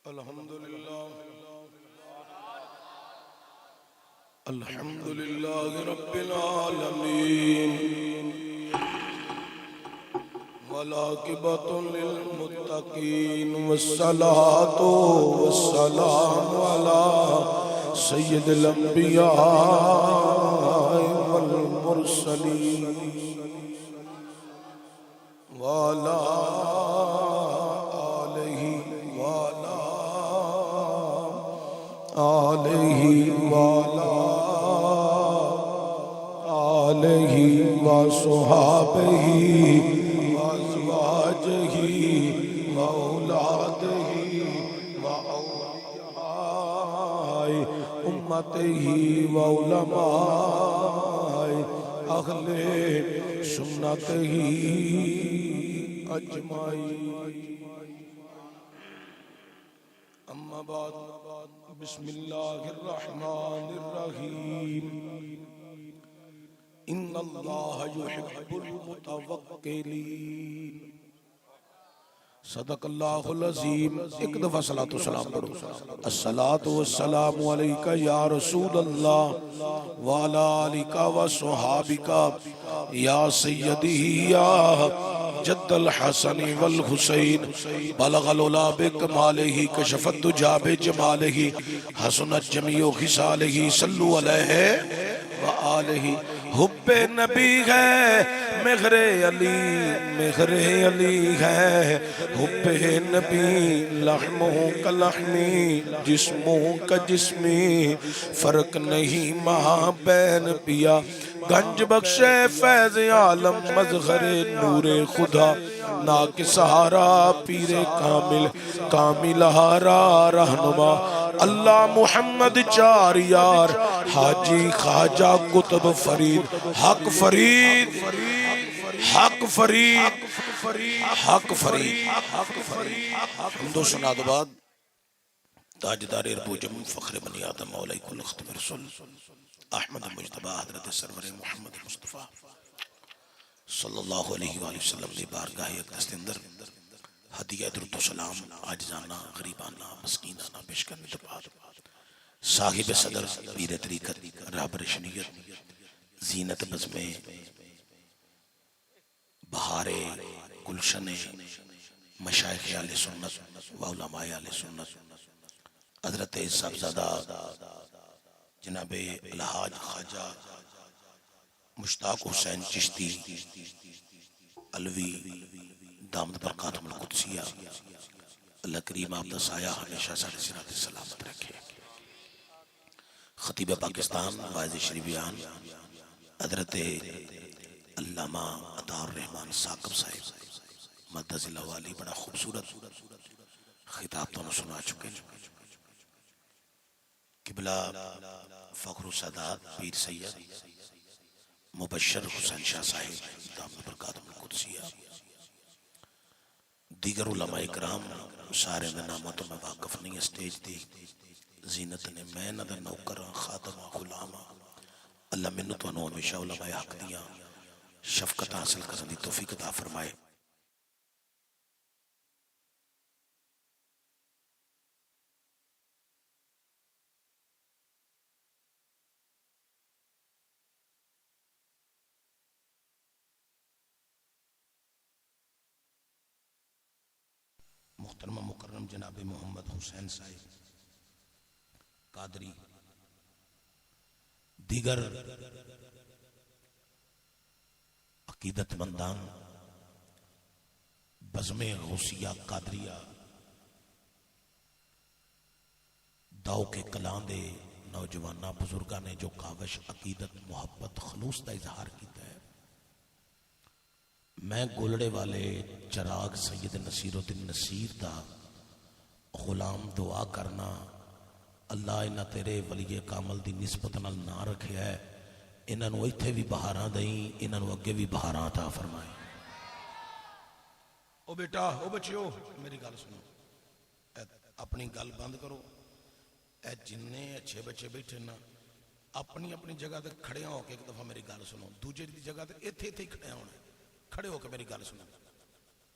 الحمد لله رب العالمين والعاقبة للمتقين والصلاة والسلام على سيد الأنبياء والمرسلين وعلى آلہ وصحابہ وازواجہ واولادہ واولیاء امتہ وعلماء اہل سنتہ اجمعین اما بعد بسم اللہ الرحمن الرحیم ان اللہ یحب المتوکلین صدق اللہ العظیم. ایک دفعہ صلاۃ والسلام پڑھو. الصلاۃ والسلام علیک یا رسول اللہ وعلی آلک وصحابک یا سیدی یا جد الحسن والحسین بلغ العلا بکمالہ کشف الدجی بجمالہ حسنت جمیع خصالہ صلو علیہ وآلہ. حب نبی ہے مہر علی ہے حب نبی لحموں کا لحمی جسموں کا جسمی فرق نہیں ماں بین پیا گنج بخشے فیض عالم مظہر نور خدا ناک سہارا پیر کامل کامل ہارا رہنما اللہ محمد چار یار حاجی خواجہ قطب فرید حق فرید حق فرید حق فرید. حمد و ثنا کے بعد تاجدار اربو جم فخر بنی آدم مولا کل ختم رسول احمد مجتبی حضرت سرور محمد مصطفیٰ صلی اللہ علیہ وآلہ وسلم دی بارگاہ اقدس کے اندر ہدیہ درود و سلام عاجزانہ غریبانہ مسکینانہ پیش کرنے کے بعد صاحب صدر پیر طریقت رہبر شریعت زینت بزم بہار گلشن مشائخ اہل سنت و علماء اہل سنت حضرت صاحبزادہ جناب الحاج خواجہ مشتاق حسین چشتی علوی دامت برکاتہم القدسیہ اللہ کریم آپ دا سایہ ہمیشہ ساڑھے سرات سلامت رکھے. خطیب پاکستان واعظ شریفیان حضرت علامہ عطا الرحمن ثاقب صاحب مدد اللہ والی بڑا خوبصورت خطاب تو سنا چکے قبلہ فخر السادات پیر سید مبشر حسین شاہ صاحب دامت برکاتہم القدسیہ دیگر علماء اکرام سارے میں نامتوں میں واقف نہیں اسٹیج دی زینت نے میں نہ نوکر خاتمہ غلامہ اللہ منت و نو ہمیشہ علماء حق دیا شفقت حاصل کرنے توفیق عطا فرمائے. محترم مکرم جناب محمد حسین صاحب قادری دیگر عقیدت مندان بزم غوثیہ قادریہ داؤ کے کلان دے نوجوانہ بزرگاں نے جو کاوش عقیدت محبت خلوص دا اظہار کیتا ہے. میں گولڑے والے چراغ سید نصیر الدین نصیر دا غلام دعا کرنا اللہ انہاں تیرے ولی کامل دی نسبت نال نہ رکھے ہے انہاں نو ایتھے بھی بہاراں دئیں انہاں نو اگے بھی بہاراں عطا فرمائے. او بیٹا او بچیو میری گل سنو اپنی گل بند کرو. اے جننے اچھے بچے بیٹھے نا اپنی اپنی جگہ تے کھڑے ہو کے ایک دفعہ میری گل سنو. دوجے دی جگہ تے ایتھے ایتھے ہی کھڑے ہونا کھڑے ہو کے میری گل سنو.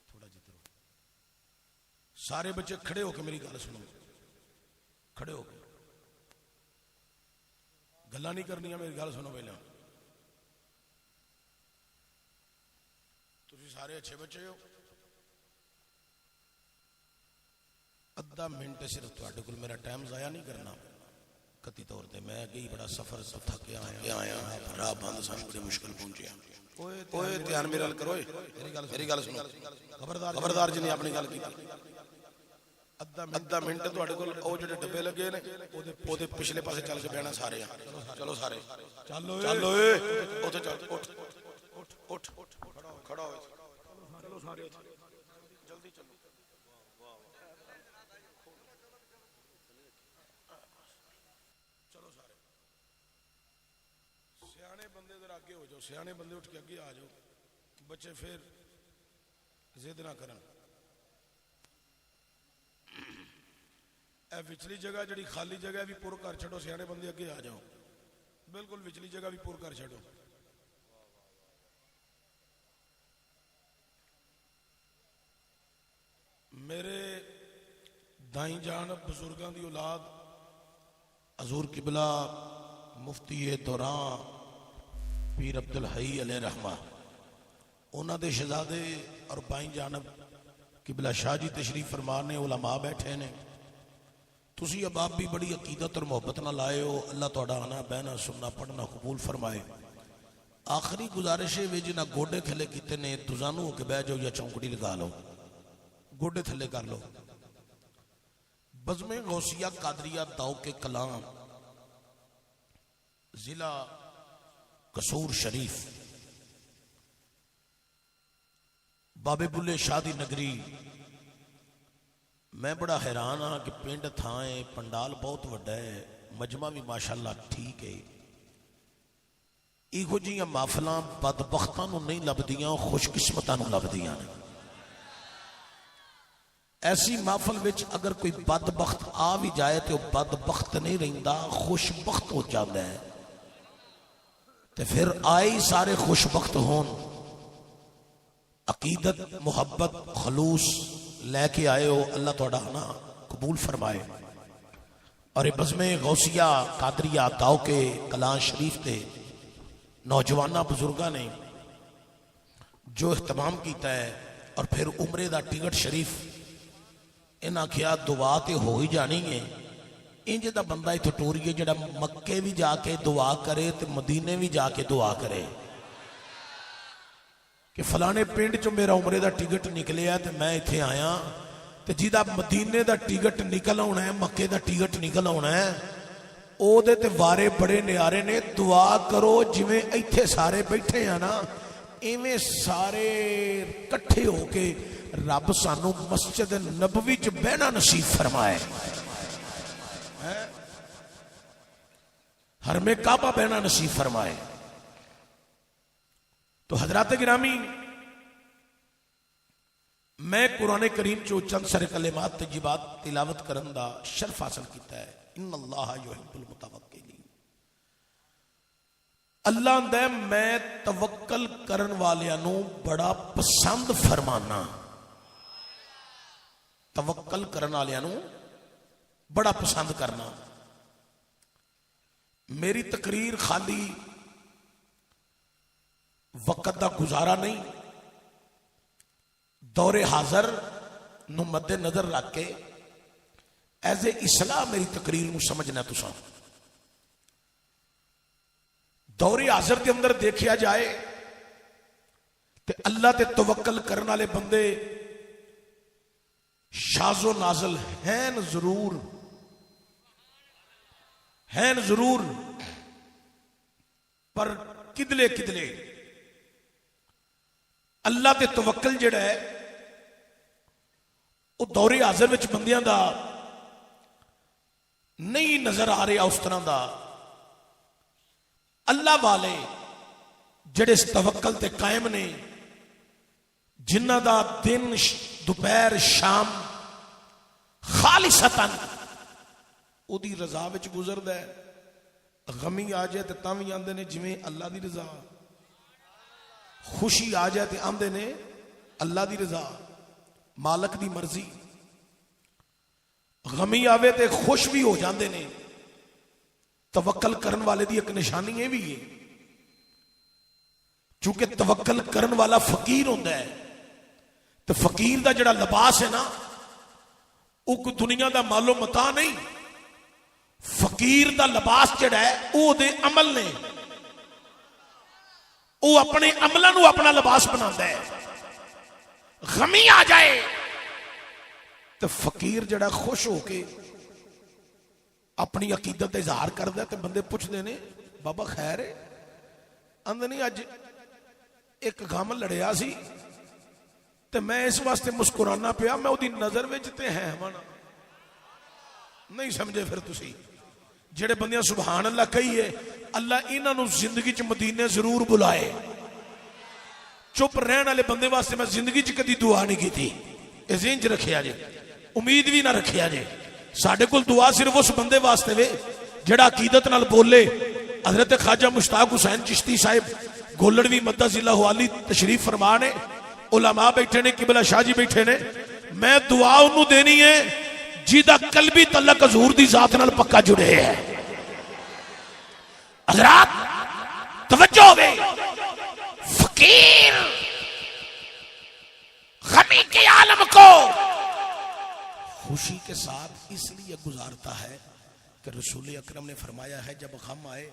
تھوڑا جترو سارے بچے کھڑے ہو کے میری گل سنو، کھڑے ہو کے گلا نہیں کرنی، میری گل سنو پہلے. تسی سارے اچھے بچے ہو. ادھا منٹ صرف تواڈے کول میرا ٹائم ضائع نہیں کرنا قطعی طور تے. میں گئی بڑا سفر تھکیا آیا راہ بند سن بڑی مشکل پہنچیا. اوئے دھیان میرے نال کرو، میری گل سنو، خبردار جی نے اپنی گل کی. ادھا منٹ تواڈے کول او جڑے ڈبے لگے نے او دے پچھلے پاسے چل کے بہنا سارے. چلو سارے چلو اے اوتھے چل، اٹھ کھڑا ہو، چلو سارے جلدی چلو. چلو سارے سیانے بندے ذرا اگے ہو جاؤ، سیانے بندے اٹھ کے اگے آ جاؤ. بچے پھر ضد نہ کرن. اے وچلی جگہ جڑی خالی جگہ بھی پر کر چھڑو. سیانے بندے اگے آ جاؤ، بالکل وچلی جگہ بھی پر کر چھڑو. میرے دائیں جانب بزرگاں دی اولاد حضور قبلہ مفتی دوران پیر عبدالحی علیہ رحمہ، انہاں دے شہزادے اور بائیں جانب قبلہ شاہ جی تشریف فرما نے، علماء بیٹھے نے. تسی اب آپ بھی بڑی عقیدت اور محبت نہ لائے ہو. اللہ تہاڈا آنا بہنا سننا پڑھنا قبول فرمائے. آخری گزارش ہے جنہاں گوڈے تھلے کیتے نے تزانو ہو کے بہ جاؤ یا چونکڑی لگا لو، گوڈے تھلے کر لو. بزم غوثیہ قادریہ داؤ کے کلام، ضلع قصور شریف، بابے بلے شاہ دی نگری. میں بڑا حیران ہاں کہ پنڈ تھائیں پنڈال بہت وڈا ہے، مجمع بھی ماشاءاللہ ٹھیک ہے. ایہو جیاں محفلاں بدبختاں نو نہیں لبدیاں، خوش قسمتاں نو لبدیاں. ایسی محفل وچ اگر کوئی بدبخت آ بھی جائے تو بدبخت نہیں رہندا، خوش بخت ہو جاتا ہے. تے پھر آئی سارے خوش بخت ہون. عقیدت محبت خلوص لے کے آئے ہو، اللہ تہاڈا نا قبول فرمائے. اور بزم غوثیہ قادریہ داؤ کے کلام شریف تے نوجوانہ بزرگاں نے جو اہتمام کیتا ہے، اور پھر عمرے دا ٹکٹ شریف انہاں کیا دعا تے ہو ہی جانی ہے. انج دا بندہ اتھے ٹوریے جڑا مکے بھی جا کے دعا کرے تے مدینے بھی جا کے دعا کرے کہ فلانے پنڈ چو میرا عمرے دا ٹکٹ نکلے ہے تے میں اتھے آیا. تے جیدہ مدینے دا ٹکٹ نکل ہونا ہے، مکے دا ٹکٹ نکل ہونا ہے، او دے تے وارے بڑے نیارے نے. دعا کرو جویں ایتھے سارے بیٹھے ہیں نا، ایویں سارے کٹھے ہو کے رب سانو مسجد نبوی چ بہنا نصیب فرمائے، حرم کعبہ بہنا نصیب فرمائے. تو حضرات گرامی، میں قرآن کریم چو چند سر کلمات طیبات تلاوت کرن دا شرف حاصل کیتا ہے. ان اللہ یحب المتوکلین. اللہ دے میں توکل کرن والیاں بڑا پسند فرمانا. توکل کرن والیاں بڑا پسند کرنا. میری تقریر خالی وقت دا گزارا نہیں، دور حاضر نو مد نظر رکھ کے ایز اے اصلاح میری تقریر نو سمجھنا. تساں دور حاضر کے اندر دیکھیا جائے تے اللہ تے توکل کرنے والے بندے شاز و نازل ہیں ضرور پر کدلے کدلے اللہ تے توکل جڑا ہے وہ دور حاضر وچ بندیاں دا نہیں نظر آ رہا اس طرح دا. اللہ والے جڑے اس توکل تے قائم نے، جنہ دا دن دوپہر شام خالصتاً او دی رضا وچ گزردا ہے. غمی آ جائے تے تاں وی آندے نے جویں اللہ دی رضا، خوشی آ جائے تے آندے نے اللہ دی رضا، مالک دی مرضی. غمی آوے تے خوش بھی ہو جاندے نے. توکل کرن والے دی ایک نشانی یہ بھی ہے چونکہ توکل کرن والا فقیر ہوتا ہے تو فقیر دا جڑا لباس ہے نا وہ کوئی دنیا دا مال و متاع نہیں. فقیر دا لباس جڑا ہے وہ دے عمل نے, وہ اپنے عملوں نو اپنا لباس بناتا ہے. غمی آ جائے تو فقیر جڑا خوش ہو کے اپنی عقیدت کا اظہار کرتا ہے تو بندے پوچھتے ہیں بابا خیر ہے اندر نہیں اج ایک غم لڑیا سی تو میں اس واسطے مسکرانا پیا میں وہ نظر وچ تے ہے مانا نہیں سمجھے. پھر تسی جڑے بندیاں سبحان اللہ کہی ہے اللہ انہاں نو زندگی چ مدینے ضرور بلائے. چپ رہن والے بندے واسطے میں زندگی چ کدی دعا نہیں کی تھی. اے ذہن چ رکھیا جے, امید بھی نہ رکھیا جے. ساڈے کول دعا صرف اس بندے واسطے وے جڑا عقیدت نال بولے. حضرت خواجہ مشتاق حسین چشتی صاحب گولڑوی مدد اللہ علی تشریف فرما نے, علماء بیٹھے نے, قبلہ شاہ جی بیٹھے نے. میں دعا انہوں دینی ہے جیدہ قلبی تعلق حضور دی ذات نال پکا جڑے ہے. حضرات توجہ ہوئے, فقیر غمی کے عالم کو خوشی کے ساتھ اس لیے گزارتا ہے کہ رسول اکرم نے فرمایا ہے جب غم آئے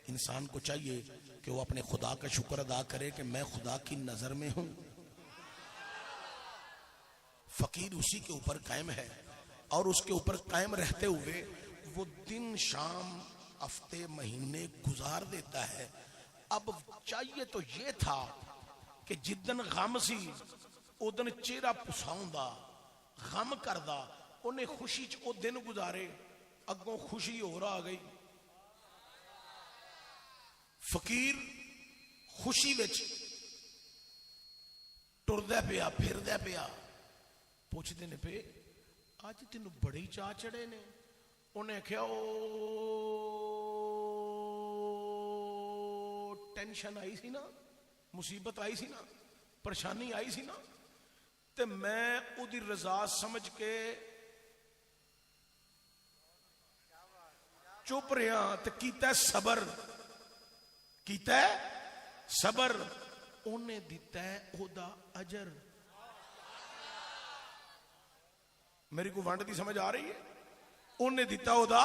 انسان کو چاہیے کہ وہ اپنے خدا کا شکر ادا کرے کہ میں خدا کی نظر میں ہوں. فقیر اسی کے اوپر قائم ہے اور اس کے اوپر قائم رہتے ہوئے وہ دن شام ہفتے مہینے گزار دیتا ہے. اب چاہیے تو یہ تھا کہ جدن غم سی ادن چہرہ پساؤں دا غم کردا انہیں خوشی چ او دن گزارے, اگوں خوشی ہو رہا گئی. فقیر خوشی وچ ٹردا پیا پھردا پیا, پوچھتے نے پہ اج تینوں بڑی چاہ چڑھے نے. انہیں کہا او ٹینشن آئی سی نا, مصیبت آئی سی نا, پریشانی آئی سی نا, تے میں او دی رضا سمجھ کے چپ رہا تے کیتا ہے صبر, کیتا ہے صبر. انہیں دیتا ہے او دا اجر. میری کو وانڈ دی سمجھ آ رہی ہے؟ انہیں دیتا او دا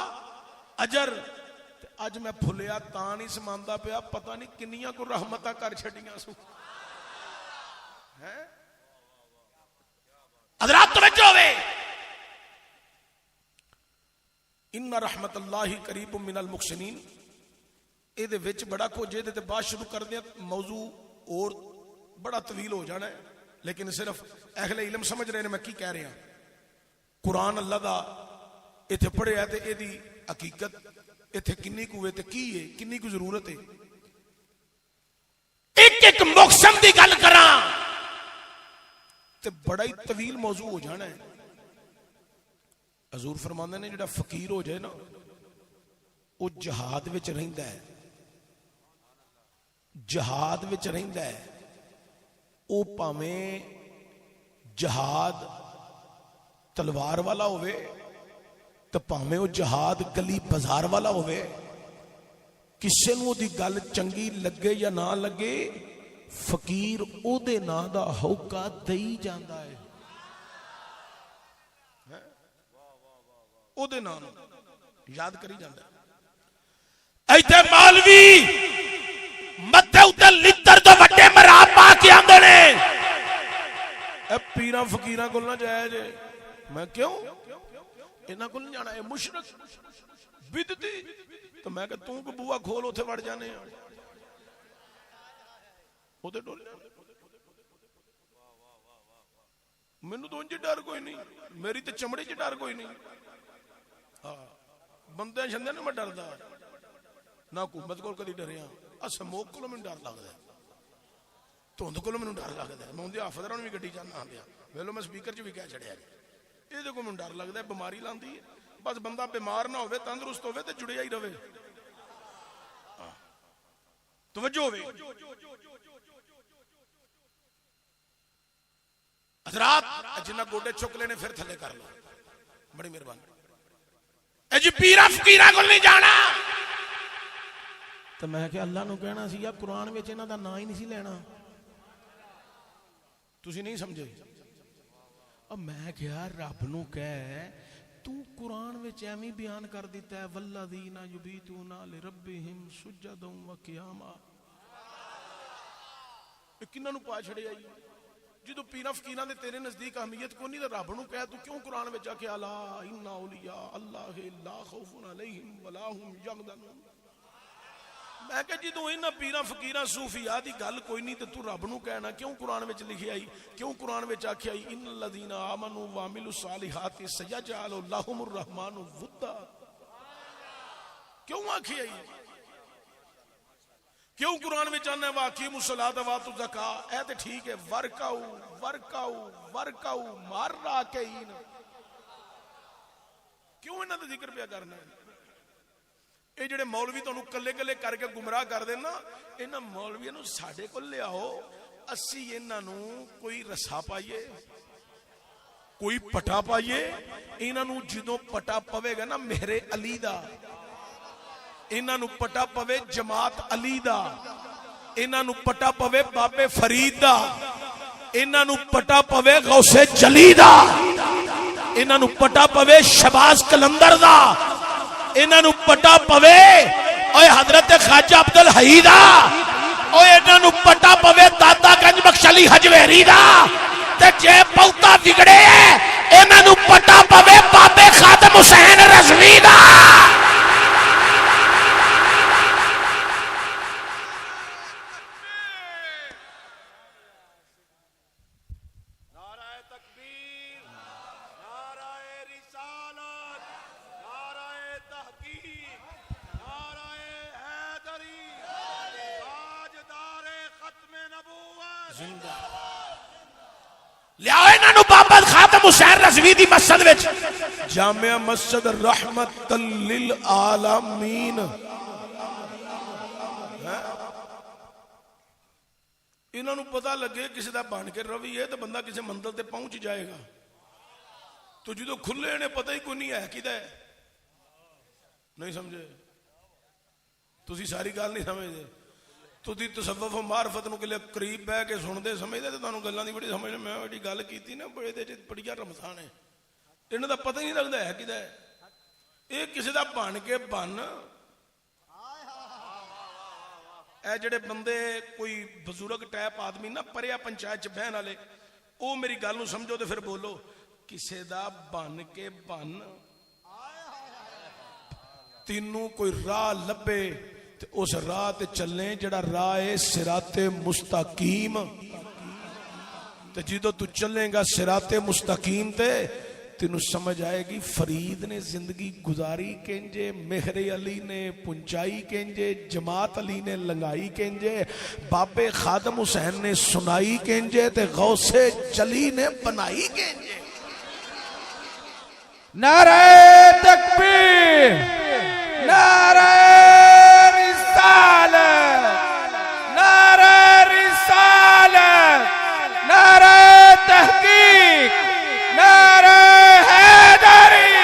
اجر. اج میں پھلیا تاں نہیں سماندا پیا, پتہ نہیں کنیاں کو رحمتاں کر چھڑیاں سو. حضرات توجہ ہوئے, ان رحمت اللہ قریب من المحسنین. اے دے وچ بڑا کچھ ہے تے بات شروع کر دیں موضوع اور بڑا طویل ہو جانا ہے, لیکن صرف اہل علم سمجھ رہے ہیں میں کی کہہ رہا. قرآن اللہ دا ایتھے پڑھیا تے اے دی حقیقت ایتھے کنی کو ہے تے کی ہے, کنی کو ضرورت ہے. ایک ایک مقصد دی گل کراں تے بڑا ہی طویل موضوع ہو جانا ہے. حضور فرماندے نے جڑا فقیر ہو جائے نا وہ جہاد وچ رہندا ہے, جہاد وچ رہندا ہے. او پاویں جہاد تلوار والا ہوئے تو پاویں او جہاد گلی بازار والا ہوئے, کسے نو دی گل چنگی لگے یا نہ لگے فقیر او دے نا دا ہوکا دئی جاندا ہے. او دے نا یاد کری جاندا ہے. ایتھے مولوی متھے اُتے لتر تو وڈے مراب پا کے آندے نے, اے پیراں فقیراں کول نہ جایا جے. میں کیوں انہاں کول نہیں جانا, اے مشرک بدعتی. تو میں کہ توں کو بوا کھول اوتھے وڑ جانے اوتے ڈول جانے. مینوں تو انج ڈر کوئی نہیں, میری تے چمڑی چ ڈر کوئی نہیں. ہاں بندے شندے نے میں ڈردا نہ حکومت کول کدی ڈریا. سموک کولوں مینوں ڈر لگدا ہے, دھند کولوں مینوں ڈر لگدا ہے. میں اون دی حافظ رہن وی گڈی جانا آندیا ویلو میں سپیکر چ وی کہہ چھڑیا اے دے کو مینوں ڈر لگدا ہے. بیماری لاندی ہے, بس بندہ بیمار نہ ہوے تندرست ہوے تے جڑیا ہی رہے. توجہ ہوے حضرات, جنہ گوڈے چک لینے پھر تھلے کر لو. بڑی مہربانی اے جی پیرا فقیرہ کو نہیں جانا تو میں کہ اللہ نو کہنا سی یا قرآن وچ انہاں دا نا ہی نہیں سی لینا تسی نہیں سمجھے اب میں کہا رب نو کہے تو قرآن وچ ایویں بیان کر دیتا ہے والذین یبیتون لربہم سجدا وقیاما کنہاں نو پا چھڑے آئی جدو پیرا فقیراں دے تیرے نزدیک اہمیت کو نہیں تے رب نو کہے تو کیوں قرآن وچ آ کے الا ان اولیاء اللہ لا خوف علیہم ولا هم یحزنون میں کہ جدو انہاں پیرا فقیراں صوفیاء دی گل کوئی نہیں تے تو رب نو کہنا کیوں قرآن وچ لکھی آئی کیوں قرآن وچ آکھی آئی ان الذین آمنوا وعملوا الصالحات سیجعل لهم الرحمن ودا کیوں آکھی آئی کیوں قرآن میں چاہنا ہے واقعیم الصلاۃ واتوا الزکاۃ اے تے ٹھیک ہے ورکاؤ مار راکعین کیوں انہاں دا ذکر پیا کرنا ہے اے جڑے مولوی تانوں کلے کلے کر کے گمراہ کر دین نا انہاں مولویاں نو ساڈے کول لیاؤ اسی انہاں نو کوئی رسا پائیے کوئی پٹا پائیے انہاں نو جدوں پٹا پوے گا نا میرے علی دا انہاں نو پٹا پوے جماعت علی دا انہاں نو پٹا پوے بابے فرید دا انہاں نو پٹا پوے غوث جلی دا انہاں نو پٹا پوے شہباز کلندر دا انہاں نو پٹا پوے اوے حضرت خواجہ عبدالحی دا اوے انہاں نو پٹا پوے دادا گنج بخش علی حجویری دا تے جے بہتا بگڑے انہاں نو پٹا پوے بابے خادم حسین رضوی دا حسین رضوی دی مسجد وچ جامعہ مسجد رحمت للعالمین انہوں نے پتہ لگے کسی دا بن کے روی ہے تو بندہ کسی منزل تے پہنچ جائے گا تو جدو کھلے نے پتہ ہی کوئی نہیں ہے کدھر ہے نہیں سمجھے تسی ساری گل نہیں سمجھے تسی تصوف و معرفت نو کلے قریب بہ کے سن دے سمجھدے تے تانوں گلاں دی بڑی سمجھ میں بڑی گل کیتی نا بڑے دے بڑی رمضان ہے انہاں دا پتہ ہی نہیں لگدا ہے کدھر ہے اے کسی دا بن کے بن اے جڑے بندے کوئی بزرگ ٹائپ آدمی نا پریا پنچایت چ بہن والے او میری گل نو سمجھو تے پھر بولو کسی دا بن کے بن تینوں کوئی راہ لبے تے اس راہ تے چلیں جڑا راہ صراط مستقیم تے جدو تو چلیں گا صراط مستقیم تے تینوں سمجھ آئے گی فرید نے زندگی گزاری کینجے مہر علی نے پنچائی کینجے جماعت علی نے لنگائی کینجے بابے خادم حسین نے سنائی کینجے تے غوث جلی نے بنائی کینجے نعرہ تکبیر نعرہ رسالت نعرہ رسالت نعرہ تحقیق نعرہ حیدری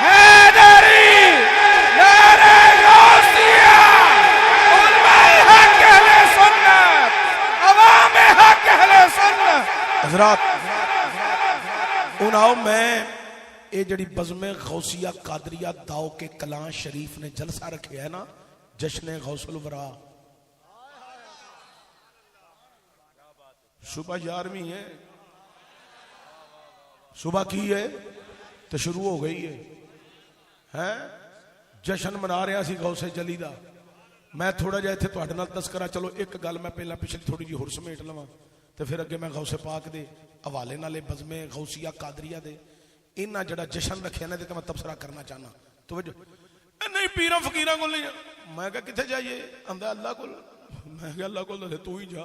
حیدری نعرہ غوثیہ علماء حق اہل سنت عوام حق اہل سنت حضرات انہوں میں اے جڑی بزم غوثیہ قادریہ داؤ کے کلان شریف نے جلسہ رکھے ہے نا جشن غوث الورا صبح 11ویں ہے صبح کی ہے تو شروع ہو گئی ہے جشن منا رہا سی غوث جلی دا میں تھوڑا جا ایتھے تہاڈے نال تذکرہ چلو ایک گل میں پہلا پچھلی تھوڑی جی ہور سمیٹ لواں تے پھر اگے میں غوث پاک دے حوالے نالے بزم غوثیہ قادریہ دے انہاں جڑا جشن رکھے نا تے میں تبصرہ کرنا چاہنا توجہ نہیں پیراں فقیراں کول نہیں میں کہا کتھے جائیے آندا اللہ کول میں کہا اللہ کول تے تو ہی جا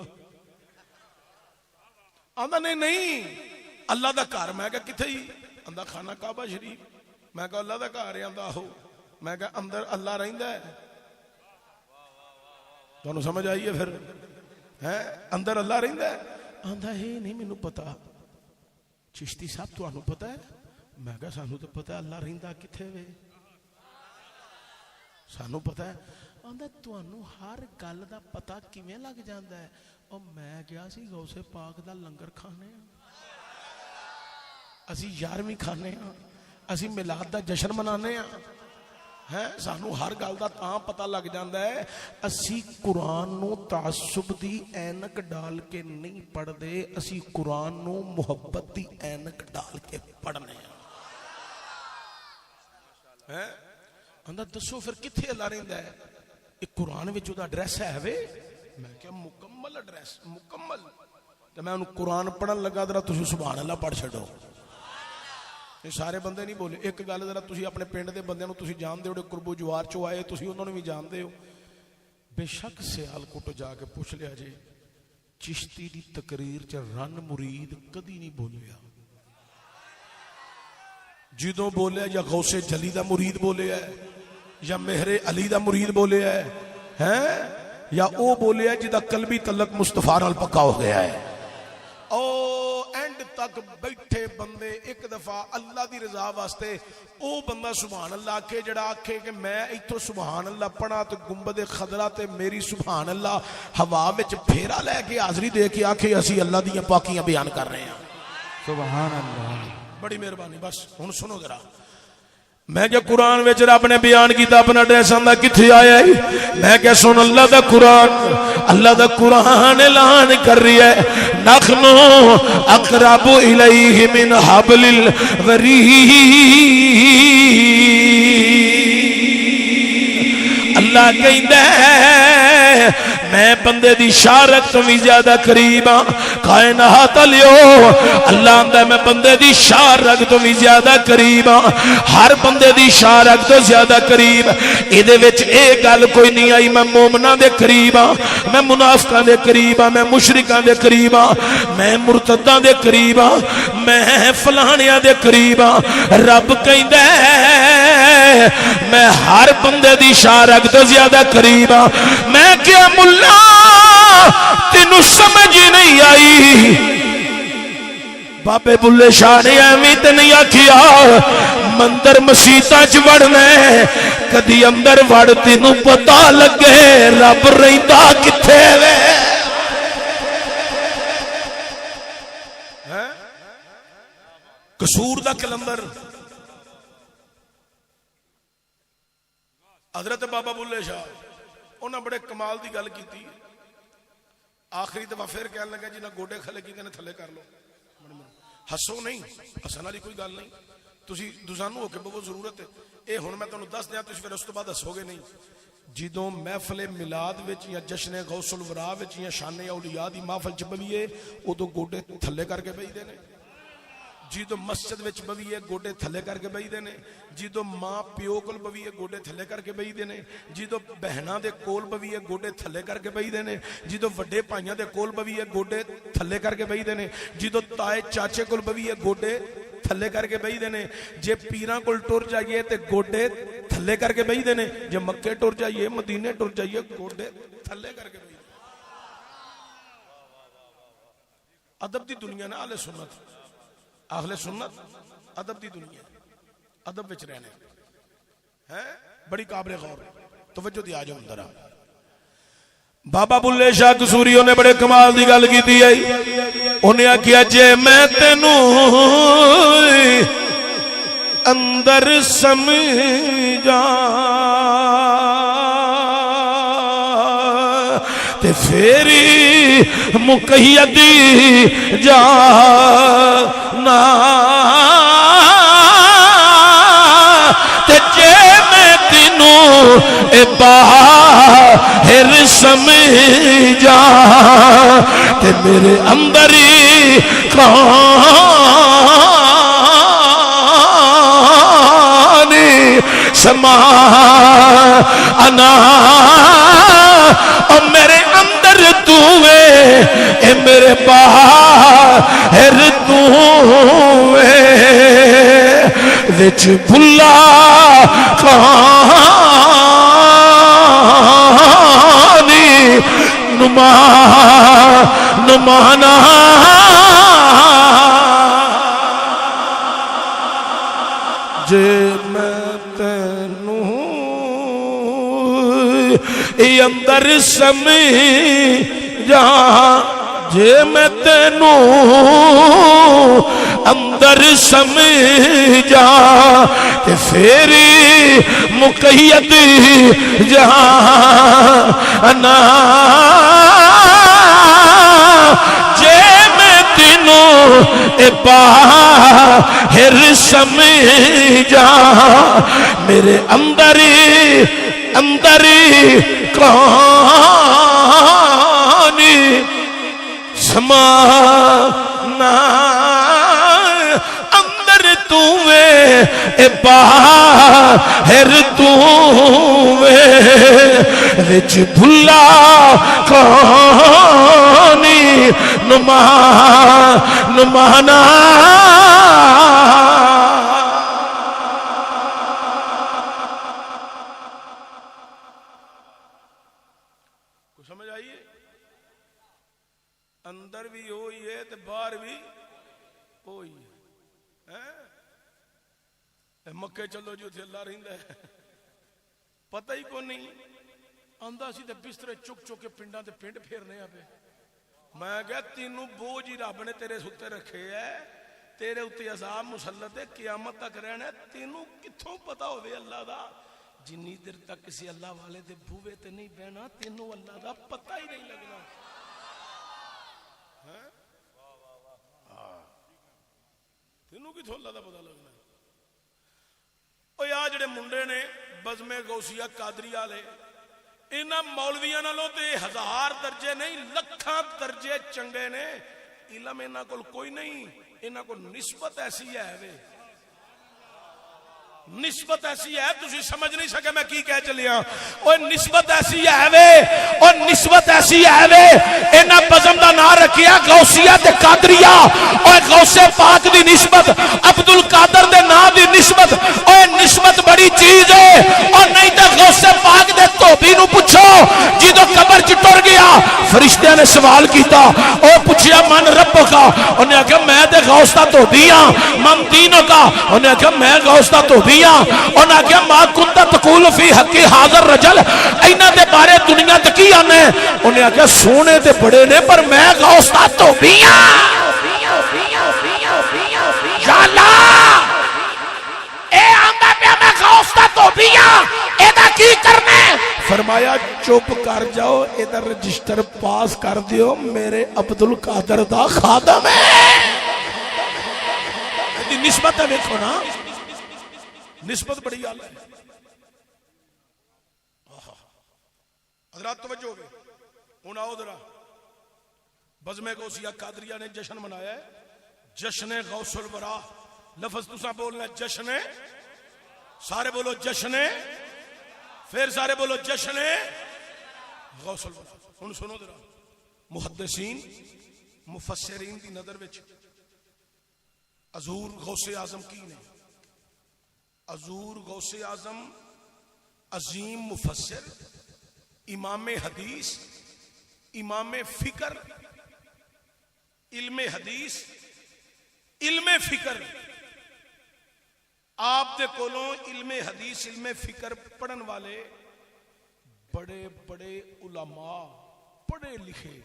آندا نہیں اللہ دا گھر میں کہا کتھے ہی آندا خانہ کعبہ شریف میں کہا اللہ دا گھر ہے آندا آہو میں کہا اندر اللہ رہندا ہے تانوں سمجھ آئی ہے پھر ہے اندر اللہ رہندا ہے آندا ہے نہیں مینوں پتہ چشتی صاحب تانوں پتہ ہے میں کہا سانو تو پتہ اللہ رہندا کتھے وے سانو پتہ ہے آندا تانوں ہر گل دا پتہ کیویں لگ جاندا ہے او میں گیا سی غوث پاک دا لنگر کھانے اسی 11ویں کھانے ہاں اسی میلاد دا جشن منانے ہاں سانو ہر گل دا تاں پتہ لگ جاندا ہے اسی قرآن نو تعصب دی اینک ڈال کے نہیں پڑھ دے اسی قرآن نو محبت دی اینک ڈال کے پڑھنے ہیں اندر دسو پھر کتھے اللہ رہندا ہے ایک قرآن وچ دا ایڈریس ہے وے میں کہا مکمل ایڈریس مکمل تے میں انہوں قرآن پڑھن لگا ذرا تسی سبحان اللہ پڑھ چھڈو یہ سارے بندے نہیں بولے ایک گل ذرا تسی اپنے پنڈ دے بندیاں نوں تسی جان دے ہو قربو جوار چوں آئے تسی انہوں نے بھی جان دے ہو بے شک سیال کوٹ جا کے پوچھ لیا جے چشتی دی تقریر چ رن مرید کدی نہیں بولیا جدوں بولیا یا غوث جلی دا مرید بولیا ہے یا مہر علی دا مرید بولیا ہے یا او بولیا جدا قلبی تعلق مصطفیٰ نال پکا ہو گیا ہے او اینڈ تک بیٹھے بندے ایک دفعہ اللہ دی رضا واسطے او بندہ سبحان اللہ آکھے جڑا آکھے کہ میں ایتھوں سبحان اللہ پڑھا تو گنبد خضرا تے میری سبحان اللہ ہوا وچ پھیرا لے کے حاضری دے کے آکھے اسی اللہ دیاں پاکیاں بیان کر رہے ہیں سبحان اللہ بڑی مہربانی بس ہن سنو ذرا میں کہ قرآن وچ رب نے بیان کیتا اپنا ایڈریس آندا کتھے آیا ہے میں کہ سن اللہ دا قرآن اعلان کر رہی ہے نحنو اقرب الیہ من حبل الورید اللہ کہندا ہے میں بندے دی شارک تو بھی زیادہ قریب ہاں کائنات لیو اللہ آندا میں بندے دی شارک تو بھی زیادہ قریب ہاں ہر بندے دی شارک تو زیادہ قریب ایدے وچ اے گل کوئی نہیں آئی میں مومناں دے قریب ہاں میں منافقاں دے قریب ہاں میں مشرکاں دے قریب ہاں میں مرتداں دے قریب ہاں میں فلانیاں دے قریب ہاں رب کہندا ہے میں ہر بندے دی شارک تو زیادہ قریب ہاں میں کیا تینوں سمجھ نہیں آئی بابے بلے شاہ نے ایویں تے نہیں آکھیا مندر مسیتاں چ وڑنا کدی اندر وڑ تینوں پتہ لگے رب رہندا کتھے وے قصور دا کلندر حضرت بابا بلے شاہ انہاں بڑے کمال دی گل کیتی آخری دفعہ پھر کہنے لگا جی نہ گوڈے کھلے کی نے تھلے کر لو ہسو نہیں ہسن والی کوئی گل نہیں تسی دوزانو ہو کے بہت ضرورت ہے اے ہن میں تانوں دس دیاں تسی پھر اس تو بعد ہسو گے نہیں جدوں محفل میلاد وچ یا جشن غوث الورا وچ یا شان اولیاء دی محفل چ بویے اودوں گوڈے تھلے کر کے بیٹھدے نے جدو مسجد وچ بویے گوڈے تھلے کر کے بیٹھدے نے جدو ماں پیو کول بویے گوڈے تھلے کر کے بیٹھدے نے جدو بہناں دے کول بویے گوڈے تھلے کر کے بیٹھدے نے جدو وڈے بھائیاں دے کول بویے گوڈے تھلے کر کے بیٹھدے نے جدو تائے چاچے کول بویے گوڈے تھلے کر کے بیٹھدے نے جے پیراں کول ٹر جائیے تے گوڈے تھلے کر کے بیٹھدے نے جے مکے ٹر جائیے مدینے ٹر جائیے گوڈے تھلے کر کے بیٹھدے ادب دی دنیا نا اہل سنت ادب دی دنیا ادب وچ رہنے ہیں بڑی قابل غور توجہ دی آجو اندر بابا بلے شاہ قصوریوں نے بڑے کمال دی گل کیتی ہے انہیں آکھیا جے میں تینوں اندر سمجھا تے پھری مقیدی جانا تے جے میں تینوں اے باہر سمجھا تے میرے اندر ہی کہانی سما انا اور میرے اندر تو اے میرے باہر تو وچ بھلا کہانی نمانا جے میں تینوں اندر سمجھا جے میں تینوں اندر سمجھا تے پھری مقید جہانا جے میں تینوں باہر سمجھا میرے اندر کہانی سمانا اندر تو باہر تو وچ بھلا کہانی نمانا سمجھ آئیے اندر بھی ہوئی ہے تو باہر بھی ہوئی ہے مکے چلو جو تھے اللہ رہندا ہے پتہ ہی کو نہیں آندا سی تے بسترے چک چک کے پنڈاں تے پنڈ پھیرنے آ پے میں کہا تینوں بوجھ ہی رب نے تیرے ستے رکھے ہے تیرے اتے عذاب مسلط ہے قیامت تک رہنا ہے تینوں کتھوں پتہ ہوئے اللہ دا جنی دیر تک کسی اللہ والے دے بھوے تے نہیں بہنا تینوں اللہ دا پتہ ہی نہیں لگنا تینوں کتھوں اللہ دا پتہ لگنا او یا جڑے منڈے نے بزم غوثیہ قادری والے انہاں مولویاں نالوں تے 1000 درجے نہیں لکھاں درجے چنگے نے علم انہاں کول کوئی نہیں انہاں کو نسبت ایسی ہے وے نسبت ایسی ہے تسی سمجھ نہیں سکے میں کی کہہ چلیا اوے نسبت ایسی ہے وے اور نسبت ایسی ہے وے انہاں بزم دا نام رکھیا غوثیہ تے قادریہ اوے غوث پاک دی نسبت عبد القادر دے نام دی نسبت اوے نسبت بڑی چیز ہے اور نہیں تے غوث پاک دے دھوبی نو پوچھو جدوں قبر چ ٹر گیا فرشتیاں نے سوال کیتا او پوچھیا من رب کا انہیں کہا میں تے غوث دا دھوبی ہاں من دینوں کا انہیں کہا میں غوث دا دھوبی انہاں کیا ما کنتا تقول فی حقی حاضر رجل اینا دے بارے دنیا تکی آنے انہیں کیا سونے تے بڑے نے پر میں غوث دا تو بیاں یا اللہ اے آنگا پہ میں غوث دا تو بیاں ایدہ کی کرنے فرمایا چپ کر جاؤ ادھر رجسٹر پاس کر دیو میرے عبد القادر دا خادم ہے نسبت ہے دیکھو نا نسبت بڑی آل ہے حضرات توجہ ہوگی ہوں آؤ ذرا بزم غوثیہ قادریہ نے جشن منایا ہے جشن غوث الورا لفظ تسا بولنا جشن سارے بولو جشن پھر سارے بولو جشن غوث الورا ہوں سنو ذرا محدثین مفسرین دی نظر وچ حضور غوث اعظم کی نے حضور غوث اعظم عظیم مفسر امام حدیث امام فکر علم حدیث علم فکر آپ دے کولوں علم حدیث علم فکر پڑھن والے بڑے بڑے علماء پڑھے لکھے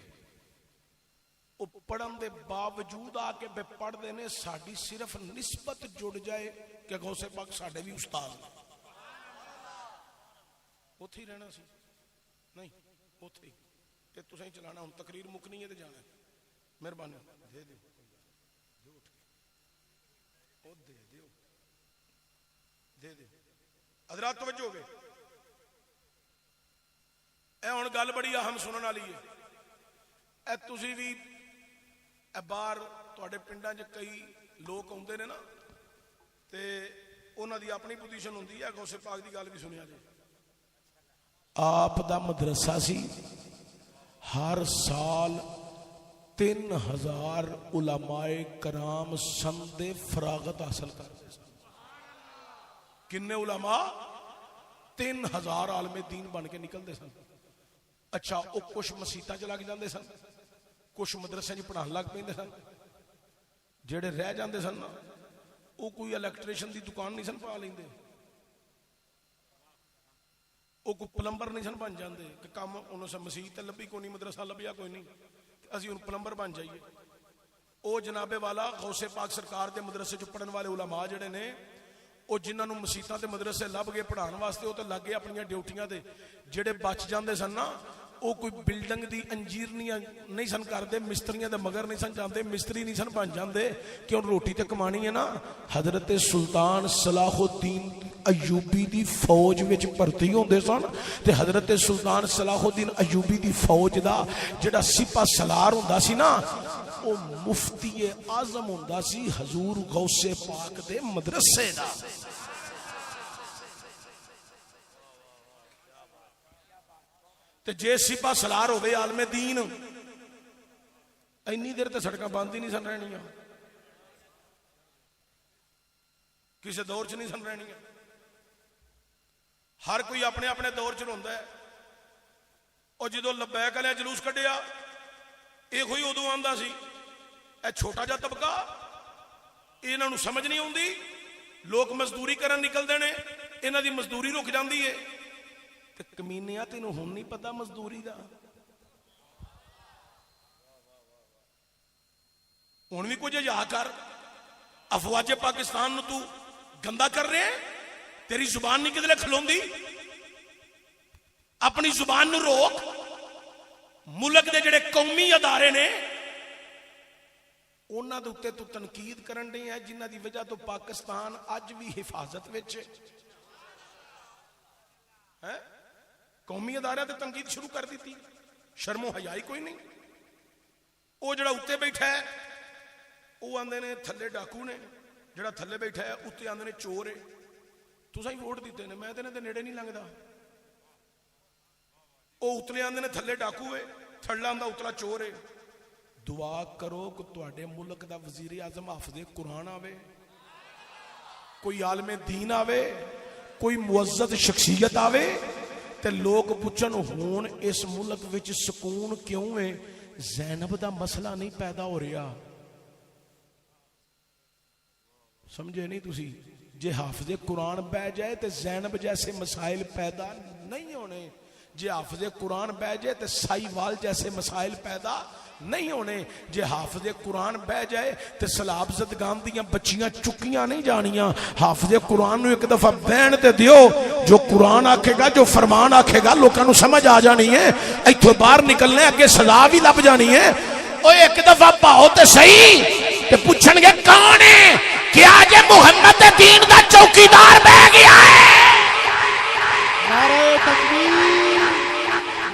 وہ پڑھن دے باوجود آ کے بے پڑھ دینے ساڑی صرف نسبت جڑ جائے کہ غوث پاک ساڑھے بھی استاد اتھے ہی رہنا سی نہیں اتھے ہی کہ تسیں چلانا ہوں تقریر مکنی ہے دے جانا ہے مہربانی دے دیو دے دیو حضرات توجہ ہو گئے اے ہن گل بڑی اہم سنن والی ہے اے تسی بھی اے باہر تواڈے پنڈاں 'چ کئی لوگ آندے نے نا تے انہاں دی اپنی پوزیشن ہوندی ہے غوث پاک دی گل بھی سنیا جائے آپ دا مدرسہ سی ہر سال 3000 علماء کرام سند فراغت حاصل کرتے سن کنے علماء 3000 عالم دین بن کے نکلتے سن اچھا وہ کچھ مسیتاں چ لگ جاندے سن کچھ مدرسے پڑھان لگ پیندے سن جڑے رہ جاندے سن وہ کوئی الیکٹریشن دی دکان نہیں سن پا لیندے, وہ کوئی پلمبر نہیں سن بن جاندے کہ کام انہوں سے مسیح تے لبھی کوئی نہیں, مدرسہ لبھیا کوئی نہیں, اسی ان پلمبر بن جائیے. وہ جناب والا غوث پاک سرکار دے مدرسے چ پڑھن والے علماء جڑے نے, وہ جنہاں نوں مسیتاں تے مدرسے لب گئے پڑھان واسطے, وہ تے لگ گئے اپنی ڈیوٹیاں تے. جڑے بچ جاندے سن نا, وہ کوئی بلڈنگ دی انجیرنیاں نہیں سن کردے, مستریاں دے مگر نہیں سن جاندے, مستری نہیں سن بن جاندے, کہ ان روٹی تے کمانی ہے نا. حضرت سلطان صلاح الدین ایوبی دی فوج وچ بھرتی ہوندے سن, تے حضرت سلطان صلاح الدین ایوبی دی فوج دا جڑا سپاہ سالار ہوندا سی نا, وہ مفتی اعظم ہوندا سی حضور غوث پاک دے مدرسے دا. تے جے سپاہ سالار ہوے عالم دین, اینی دیر تے سڑکاں بند ہی نہیں سن رہنیاں, کسے دور چ نہیں سن رہنیاں. ہر کوئی اپنے اپنے دور چ رہندا ہے. اور جدو لبیک والے جلوس کڈیا, یہ کوئی ادو آندا سی اے چھوٹا جا طبقہ, انہاں نوں سمجھ نہیں آوندی, لوگ مزدوری کرن نکلدے نے, انہاں دی مزدوری رک جاندی ہے. تے کمینیاں تینوں ہن نہیں پتہ مزدوری دا, ہن بھی کچھ یا کر. افواج پاکستان نوں تو گندا کر رہے ہیں, تیری زبان نہیں کدلے کھلوندی, اپنی زبان نوں روک. ملک دے جڑے قومی ادارے نے انہاں دے اوتے تو تنقید کرن دے ہیں, جنہاں دی وجہ تو پاکستان اج بھی حفاظت وچ ہے. قومی ادارے تے تنقید شروع کر دیتی, شرم و حیائی کوئی نہیں. وہ جڑا اوتے بیٹھا ہے وہ آندے نے تھلے ڈاکو نے, جڑا تھلے بیٹھا ہے اوتے آندے نے چور ہے. تساں ہی ووٹ دیتے نے, میں تے انہاں دے نیڑے نہیں لنگدا. وہ اتلے آندے نے تھلے ڈاکو ہے, تھڑا آندا اتلا چور ہے. دعا کرو کہ تواڈے ملک دا وزیر اعظم حافظ قرآن آوے, کوئی عالم دین آوے, کوئی معزز شخصیت آوے, تے لوگ پوچھن ہون اس ملک وچ سکون کیوں ہے؟ زینب دا مسئلہ نہیں پیدا ہو رہا. سمجھے نہیں تسی؟ جے حافظ قرآن بہ جائے تے زینب جیسے مسائل پیدا نہیں ہونے, جے حافظ قرآن بہ جائے تے سائیوال جیسے مسائل پیدا نہیں ہونے. جے حافظ قرآن بہ جائے تے سلاب زدگان دیاں بچیاں چکیاں نہیں جانیاں. حافظ قرآن نو ایک دفعہ بہن تے دیو, جو قرآن آکھے گا, جو فرمان آکھے گا, لوکاں نو سمجھ آ جانی ہے, ایتھوں باہر نکلنے اگے سزا بھی لب جانی ہے. او ایک دفعہ پاؤ تے صحیح, تے پوچھن گے کون ہے, کیا جے محمد دین دا چوکیدار بہ گیا ہے؟ نعرہ تکبیر,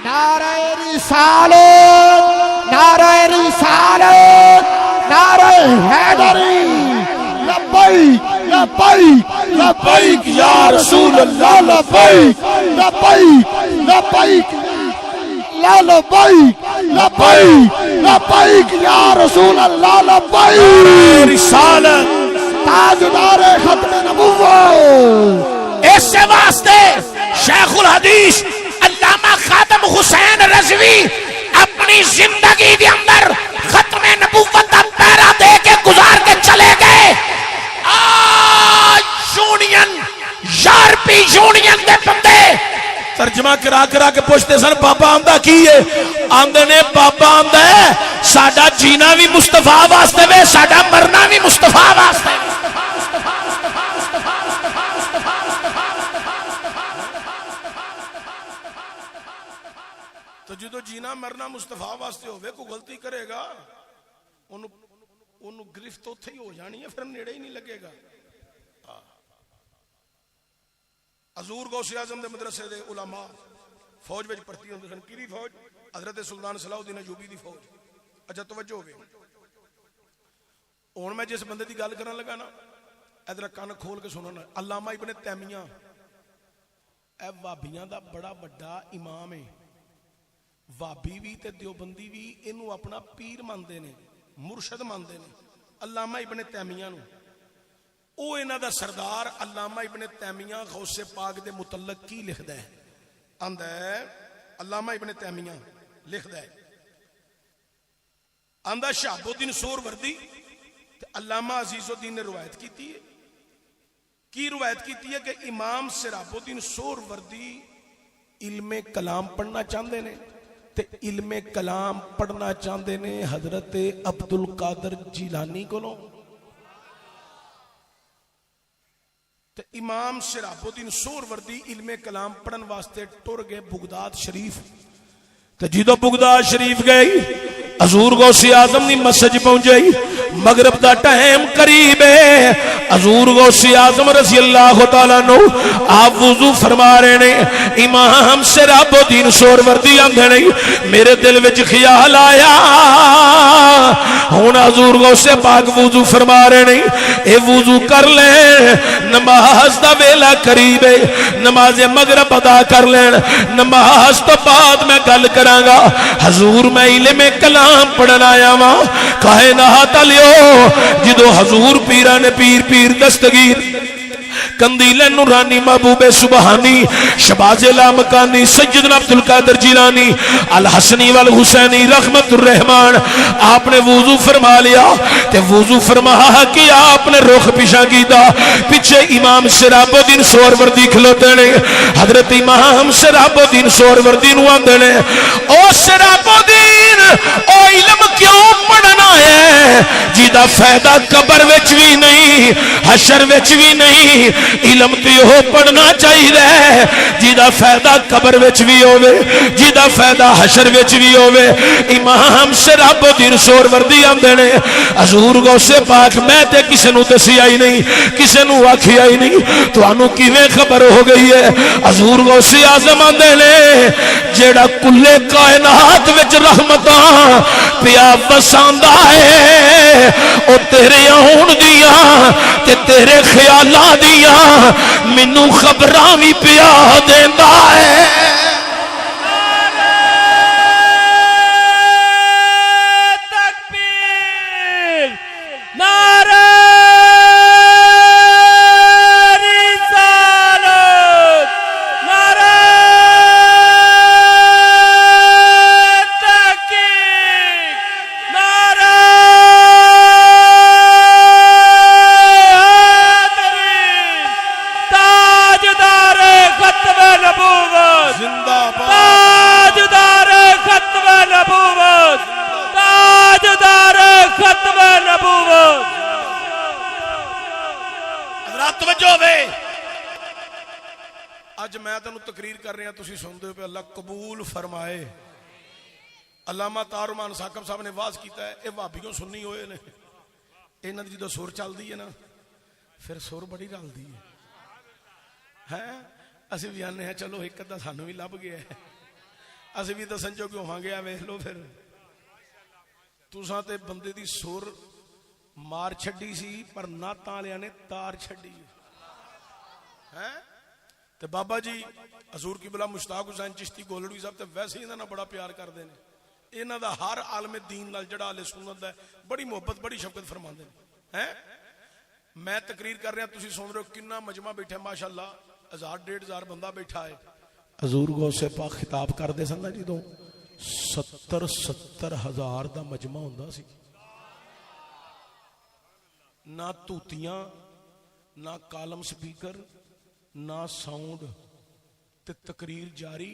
نعرہ رسالت, نعرہ رسالت, نعرہ حیدری, لبیک لبیک لبیک یا رسول اللہ, لبیک لبیک لبیک لا لبیک لبیک لبیک یا رسول اللہ, لبیک رسالت تاجدار ختم نبوت. اس سے واسطے شیخ الحدیث علامہ خادم حسین رضوی اپنی زندگی دے اندر ختم نبوت کا پیرا دے کے گزار کے چلے گئے. آج یونین, یورپی یونین دے بندے ترجمہ کرا کرا کے پوچھتے سن بابا آندا کی ہے؟ آندے نے بابا آندا ہے ساڈا جینا بھی مصطفیٰ واسطے وے, ساڈا مرنا بھی مصطفیٰ واسطے. تو جدو جینا مرنا مصطفیٰ واسطے ہوئے, کوئی غلطی کرے گا انہوں گرفت اتھے ہی ہو جانی ہے, پھر نیڑے ہی نہیں لگے گا. حضور غوث اعظم دے مدرسے دے علماء فوج وچ بھرتی ہوندے سن. کیڑی فوج؟ حضرت سلطان صلاح الدین ایوبی دی فوج. اچھا توجہ ہوگی, ہن میں جس بندے دی گل کرن لگا نا, ادھر کان کھول کے سنو نا. علامہ ابن تیمیہ اے وہابیاں دا بڑا بڑا امام ہے. وہابی بھی تے دیوبندی بھی اینو اپنا پیر ماندے نے, مرشد ماندے نے علامہ ابن تیمیہ نو. او انہاں دا سردار علامہ ابن تیمیہ غوث پاک دے متعلق کی لکھدا ہے؟ آندا ہے علامہ ابن تیمیہ لکھدا ہے, آندا شہاب الدین سہروردی تے علامہ عزیز الدین نے روایت کیتی ہے کی روایت کی ہے کہ امام سراب الدین سہروردی علم کلام پڑھنا چاہتے ہیں تے علم کلام پڑھنا چاہتے ہیں حضرت عبد القادر جیلانی کو. تے امام سراب الدین سہروردی علم کلام پڑھن واسطے ٹر گئے بغداد شریف. تے جدو بغداد شریف گئی حضور غوث اعظم دی مسجد پہنچی. مغرب دا ٹائم قریب ہے. حضور غوث اعظم رضی اللہ تعالیٰ عنہ آپ وضو فرما رہے نے. امام سراب الدین سہروردی آندے نہیں میرے دل وچ خیال آیا ہن حضور غوث پاک وضو فرما رہے نہیں اے وضو کر لیں نماز دا ویلا قریب ہے نماز مغرب ادا کر لین نماز تو بعد میں گل کراں گا. حضور میں علم کلام پڑھن آیا وا کائنات لیو. جدو حضور پیران پیر پیر دستگیر کندیل نورانی محبوب سبحانی شباز لامکانی سیدنا عبد القادر جیلانی الحسنی والحسینی رحمت الرحمن آپ نے وضو فرما لیا تے وضو فرما کہ آپ نے رخ پیشا کیتا پیچھے امام سراب الدین سہروردی کھلوتے نے. حضرت امام سراب الدین سہروردی نو آندے نے او سراب الدین او علم کیوں پڑھنا ہے جیدا فائدہ قبر وچ بھی نہیں حشر وچ بھی نہیں. علم تو یہ پڑھنا چاہیے جیدا فائدہ قبر وچ بھی ہوئے جیدا فائدہ حشر وچ بھی ہوئے. امام سراب الدین سہروردی آندے نے حضور غوث پاک میں تے کسے نو دسیا ہی نہیں کسے نو آکھیا ہی نہیں تانوں کیویں خبر ہو گئی ہے. حضور غوث اعظم آندے نے جیڑا کلے کائنات وچ رحمتاں پیا وساندا ہے او تیرے آن دیاں تے تیرے خیالاں دیاں مینوں خبراں وی پیا دیندا ہے. اج میں تینوں تقریر کر رہا تسی سنتے ہو پہ اللہ قبول فرمائے. علامہ تارمان ثاقب صاحب نے واز کیتا ہے اے وہابیوں سننی ہوئے نے انہاں دی جدوں سر چلدی ہے نا پھر سر بڑی رلدی ہے. اسی بھی آنے ہیں چلو ایک ادھا سانوں بھی لب گیا ہے اسی بھی دسن جو کیوں ہاں گیا ویکھ لو پھر تساں تے بندے دی سر مار چھڈی سی پر نعتاں والےاں نے تار چھڈی ہے. تے بابا جی حضور قبلہ مشتاق حسین چشتی گولڑوی صاحب تے ویسے انہاں نال بڑا پیار کردے نے. انہاں دا ہر عالم دین نال جڑا اہل سنت ہے بڑی محبت بڑی شفقت فرماندے نے. میں تقریر کر رہا تسی سن رہے ہو کنا مجمع بیٹھا ماشاءاللہ 1000-1500 بندہ بیٹھا ہے. حضور غوث پاک خطاب کردے سن نا جدوں 70 ہزار دا مجمع ہوندا سی. نہ توتیاں نہ کالم سپیکر نہ ساؤنڈ تے تقریر جاری.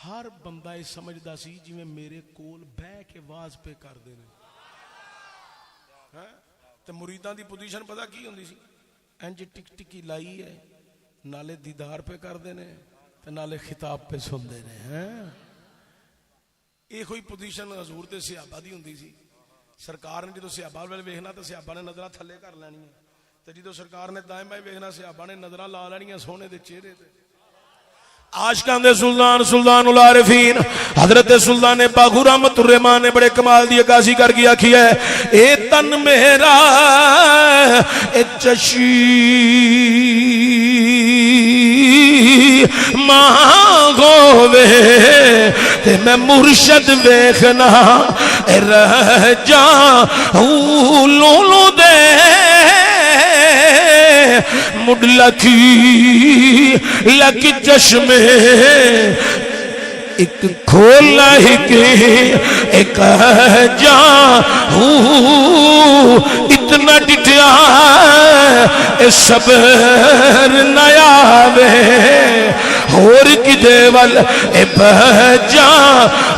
ہر بندہ یہ سمجھدا سی جی میں میرے کول بہ کے واز پہ کر دینے. تے مریداں دی پوزیشن پتہ کی ہوندی سی انج ٹک ٹکی لائی ہے نالے دیدار پہ کر دینے تے نالے خطاب پہ سن دینے. یہ کوئی پوزیشن حضور دے صحابہ دی ہوندی سی. سرکار نے جدو صحابہ والے ویکھنا تے صحابہ نے نظراں تھلے کر لینی تے جدو سرکار نے دائیں بائیں ویکھنا صحابہ نے نظراں لا لینیاں سونے دے چہرے تے. عاشقاں دے سلطان سلطان العارفین حضرت سلطان باغو رحمت الرحمان نے بڑے کمال دی عکاسی کر کے آکھی ہے اے تن میرا اے چشی مانگو وے تے میں مرشد ویکھنا رہ جاؤں لولو دے مڈ لکی لکی چشمے ایک کھولا ایک جاؤں اتنا ڈٹیا اے صبر نہ آوے اور کدے ول اے بہ جا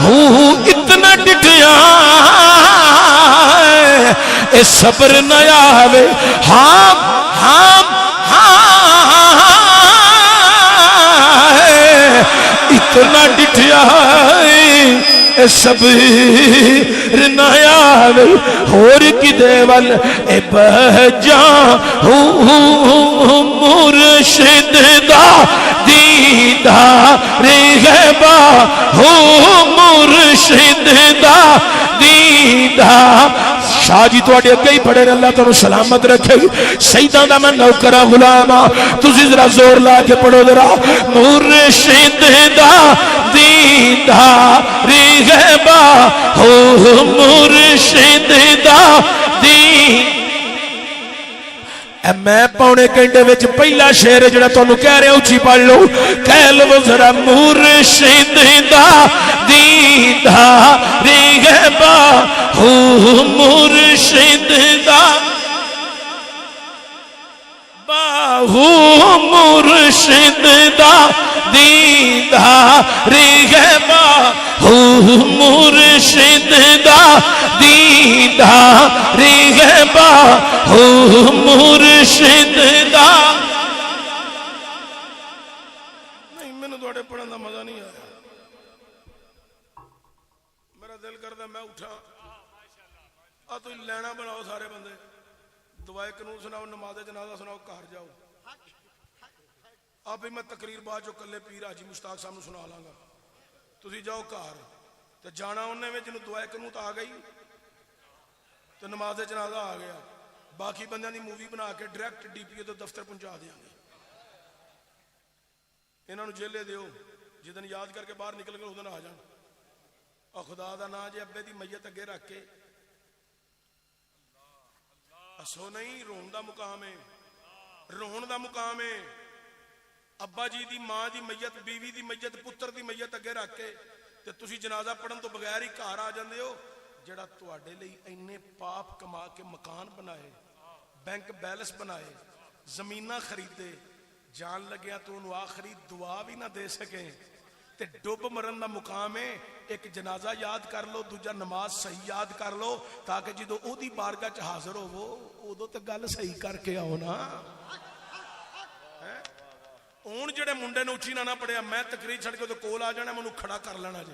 ہوں اتنا ڈٹیا اے صبر نہ آوے ہاں اتنا ڈٹیا اے صبر نہ آوے اور کدے ول اے بہ جا مرشد دا دیدار غیبا مرشد دا دیدار شاہ جی تو اڈے کئی پڑھے اللہ تو سلامت رکھے سیدہ دا میں نوکرہ غلامہ تُسی ذرا زور لا کے پڑھو ذرا مرشد دا دیدار غیبا مرشد دا دیدار میں پونے گھنٹے وچ پہلا شعر جڑا تانوں کہہ رہا اونچی پڑھ لو کہہ لو ذرا مرشد دا دیدار غیبا مرشد دا مرشد دا دیدار غیبا مرشد دا دیدار غیبا مرشد دا نہیں میں نے تھوڑے پڑھن دا مزہ نہیں آیا میرا دل کردا میں اٹھا آ تو لینا بناؤ سارے بندے دعائے قانون سناؤ نماز جنازہ سناؤ گھر جاؤ آپ میں تقریر بعد جو کلے پیر حاجی مشتاق صاحب نو سنا لاں گا تسی جاؤ گھر تے جانا انہیں میں جنوں دعائے قانون آ گئی تو نماز جنازہ آ گیا باقی بندیاں دی مووی بنا کے ڈائریکٹ ڈی پی او تو دفتر پہنچا دیاں گے انہاں نو جیلے دیو جدن یاد کر کے باہر نکل گئے ادن آ جان اور خدا دا نا جے ابے دی میت اگے رکھ کے اسو نہیں رون دا مقام ہے رون دا مقام ہے ابا جی دی ماں دی میت بیوی دی میت پتر دی میت اگے رکھ کے تے تسی جنازہ پڑھن تو بغیر ہی گھر آ جاندے ہو جڑا تواڈے لئی اینے پاپ کما کے مکان بنائے بینک بیلنس بنائے زمیناں خریدے جان لگیا تو انہوں آخری دعا بھی نہ دے سکیں تے ڈوب مرن دا مقام ہے ایک جنازہ یاد کر لو دوجا نماز صحیح یاد کر لو تاکہ جدو او دی بارگاہ چ حاضر ہو وہ ادو تے گل صحیح کر کے آؤ نا اون جڑے منڈے نے اچھی نہ پڑھیا میں تقریر چھڑ کے تو کول آ جانا مینوں کھڑا کر لینا جی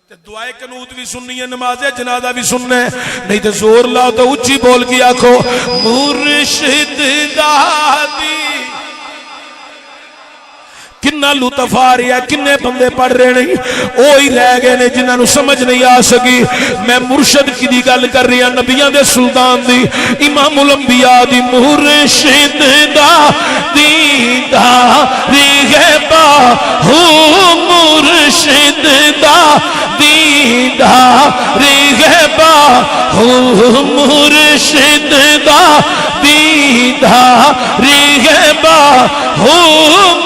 تے دعائے قنوت بھی سننی ہے نماز جنازہ بھی سننا ہے نہیں تے زور لاؤ تو اچھی بول کے آکھو مرشد دادی کنا لطف آ رہی ہے کنے بندے پڑھ رہے نہیں اوہی رہ گئے نے جنہاں نو سمجھ نہیں آ سکی میں مرشد کی دی گل کر رہی ہوں نبیاں دے سلطان دی امام الانبیاء دی مرشد دا دیدار غیبا مرشد دا دیدار غیبا مرشد دا دیدار غیبا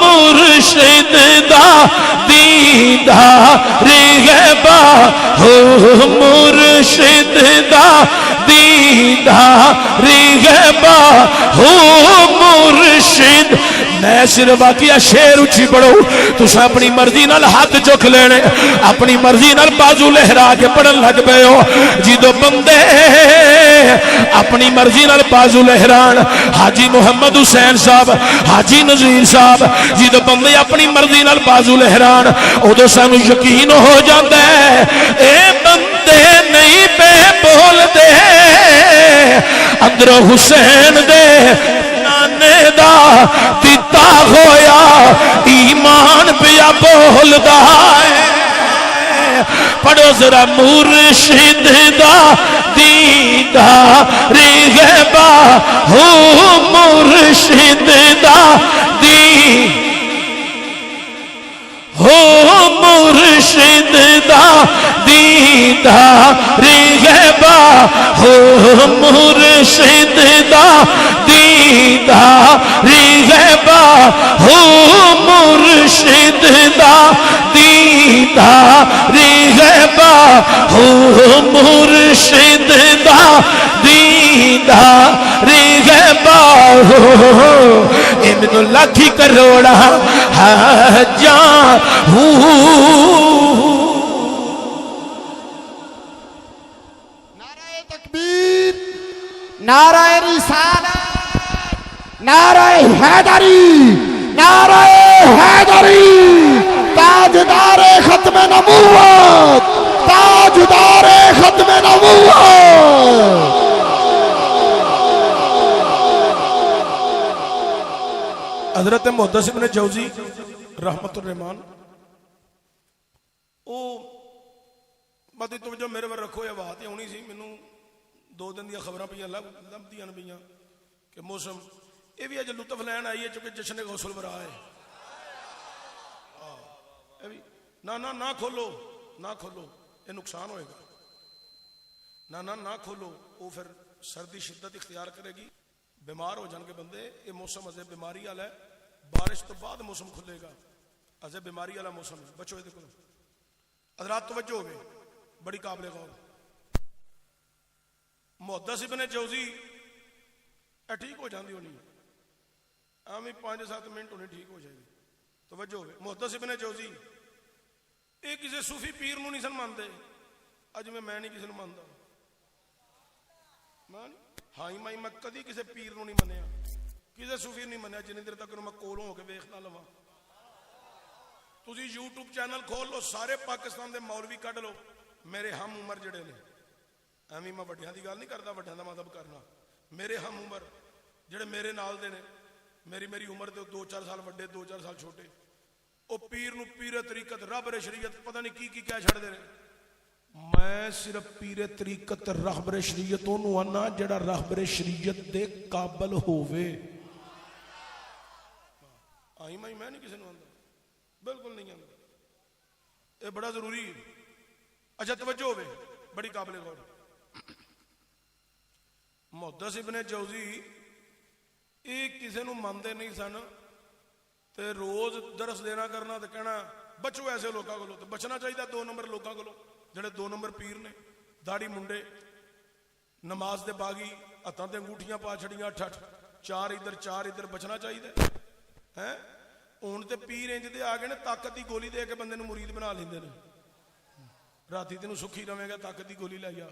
مرشد دا دیدار غیبا مرشد دا دیدار غیبا مرشد میں صرف واقعہ شعر اچھی پڑھو تسا اپنی مرضی نال ہاتھ چک لینے اپنی مرضی نال بازو لہرا کے پڑھن لگ پے ہو جدو بندے اپنی مرضی نال بازو لہران حاجی محمد حسین صاحب حاجی نذیر صاحب جدو بندے اپنی مرضی نال بازو لہران ادو سانو یقین ہو جاتا ہے اے بندے نہیں پہ بول دے اندر حسین دے نانے دا دیتا ہویا ایمان پیا بولدا ہے پڑھو ذرا مرشد دا دیدار غیبا مرشد دا مرشد دا دیدار غیبا مرشد دا دیدار غیبا مرشد دا دیدار غیبا مرشد دا دیدار داری ہے باہو امن لاکھی کروڑا جان نعرہ تکبیر، نعرہ رسالت، نعرہ حیدری، نعرہ حیدری، تاجدار ختم نبوت، تاجدار ختم نبوت۔ حضرت محدث ابن جوزی رحمت الرحمان او بات توجہ میرے ور رکھو یہ بات ہونی سی مینوں 2 دن دیا خبراں پہ لبدیاں پہ کہ موسم یہ بھی اج لطف لین آئی ہے چونکہ جشن غوث الورا ہے نہ کھولو نہ کھولو یہ نقصان ہوئے گا نہ کھولو وہ پھر سردی شدت اختیار کرے گی بیمار ہو جان کے بندے یہ موسم ازے بیماری والا ہے بارش تو بعد موسم کھلے گا ازے بیماری والا موسم ہے بچو یہ دیکھو حضرات توجہ ہو گئے بڑی قابل غور محدث ابن جوزی ٹھیک ہو جاندی ہونی ہمیں 5-7 منٹ ہونی ٹھیک ہو جائے گی توجہ ہو گئے محدث ابن جوزی یہ کسی صوفی پیر نو نہیں سن مانتے اج میں نہیں کسی نو مانتا ہاں میں کدی کسی پیر نو نہیں منیا کسی صوفی نہیں منیا جنہیں دیر تک میں کولوں ہو کے ویکھ نہ لواں تسی یوٹیوب چینل کھول لو سارے پاکستان دے مولوی کڈ لو میرے ہم عمر جڑے نے ایویں میں وڈیاں دی گل نہیں کردا وڈیاں دا مطلب کرنا میرے ہم عمر جڑے میرے نال دے نے میری عمر دے 2-4 سال وڈے 2-4 سال چھوٹے او پیر نو پیر طریقت رہبر شریعت پتہ نہیں کی کہہ چھڑ دے نے میں صرف پیر طریقت رہبر شریعت اونوں آنا جڑا رہبر شریعت دے قابل ہووے آئی میں نہیں کسی نو آندا بالکل نہیں آندا یہ بڑا ضروری ہے اچھا توجہ ہوے بڑی قابل غور محدث ابن جوزی یہ کسی نو مانتے نہیں سن تے روز درس دینا کرنا تے کہنا بچو ایسے لوگوں کو تے بچنا چاہیے 2 نمبر لوگوں کو جڑے 2 نمبر پیر نے داڑھی منڈے نماز دے باغی ہاتھاں تے انگوٹھیاں پا چھڑیاں 4 ادھر بچنا چاہیے ہیں ہن تے پیر انج دے آ گئے نے طاقت دی گولی دے کے بندے نو مرید بنا لیندے نے راتی تینوں سکھی رہے گا طاقت دی گولی لے گیا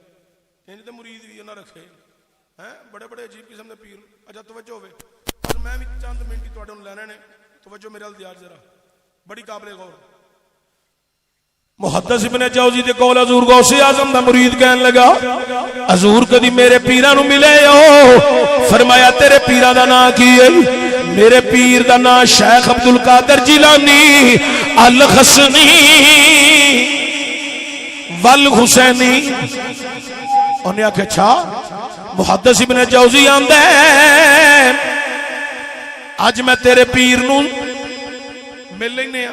انج تے مرید بھی نہ رکھے ہیں بڑے عجیب قسم دے پیر اچھا توجہ ہوے اور میں بھی چند منٹ ہی تواڈے نوں لینے نے توجہ میرے ال دیا ذرا بڑی قابل غور محدث ابن جوزی دے کول حضور غوث اعظم دا مرید کہن لگا حضور کدی میرے پیراں نوں ملے ہو فرمایا تیرے پیراں دا نام کی ہے میرے پیر دا نام شیخ عبد القادر جیلانی الحسنی والحسینی انہیں آکھے اچھا محدث ابن جوزی آندا ہے اج میں تیرے پیر نوں مل لینے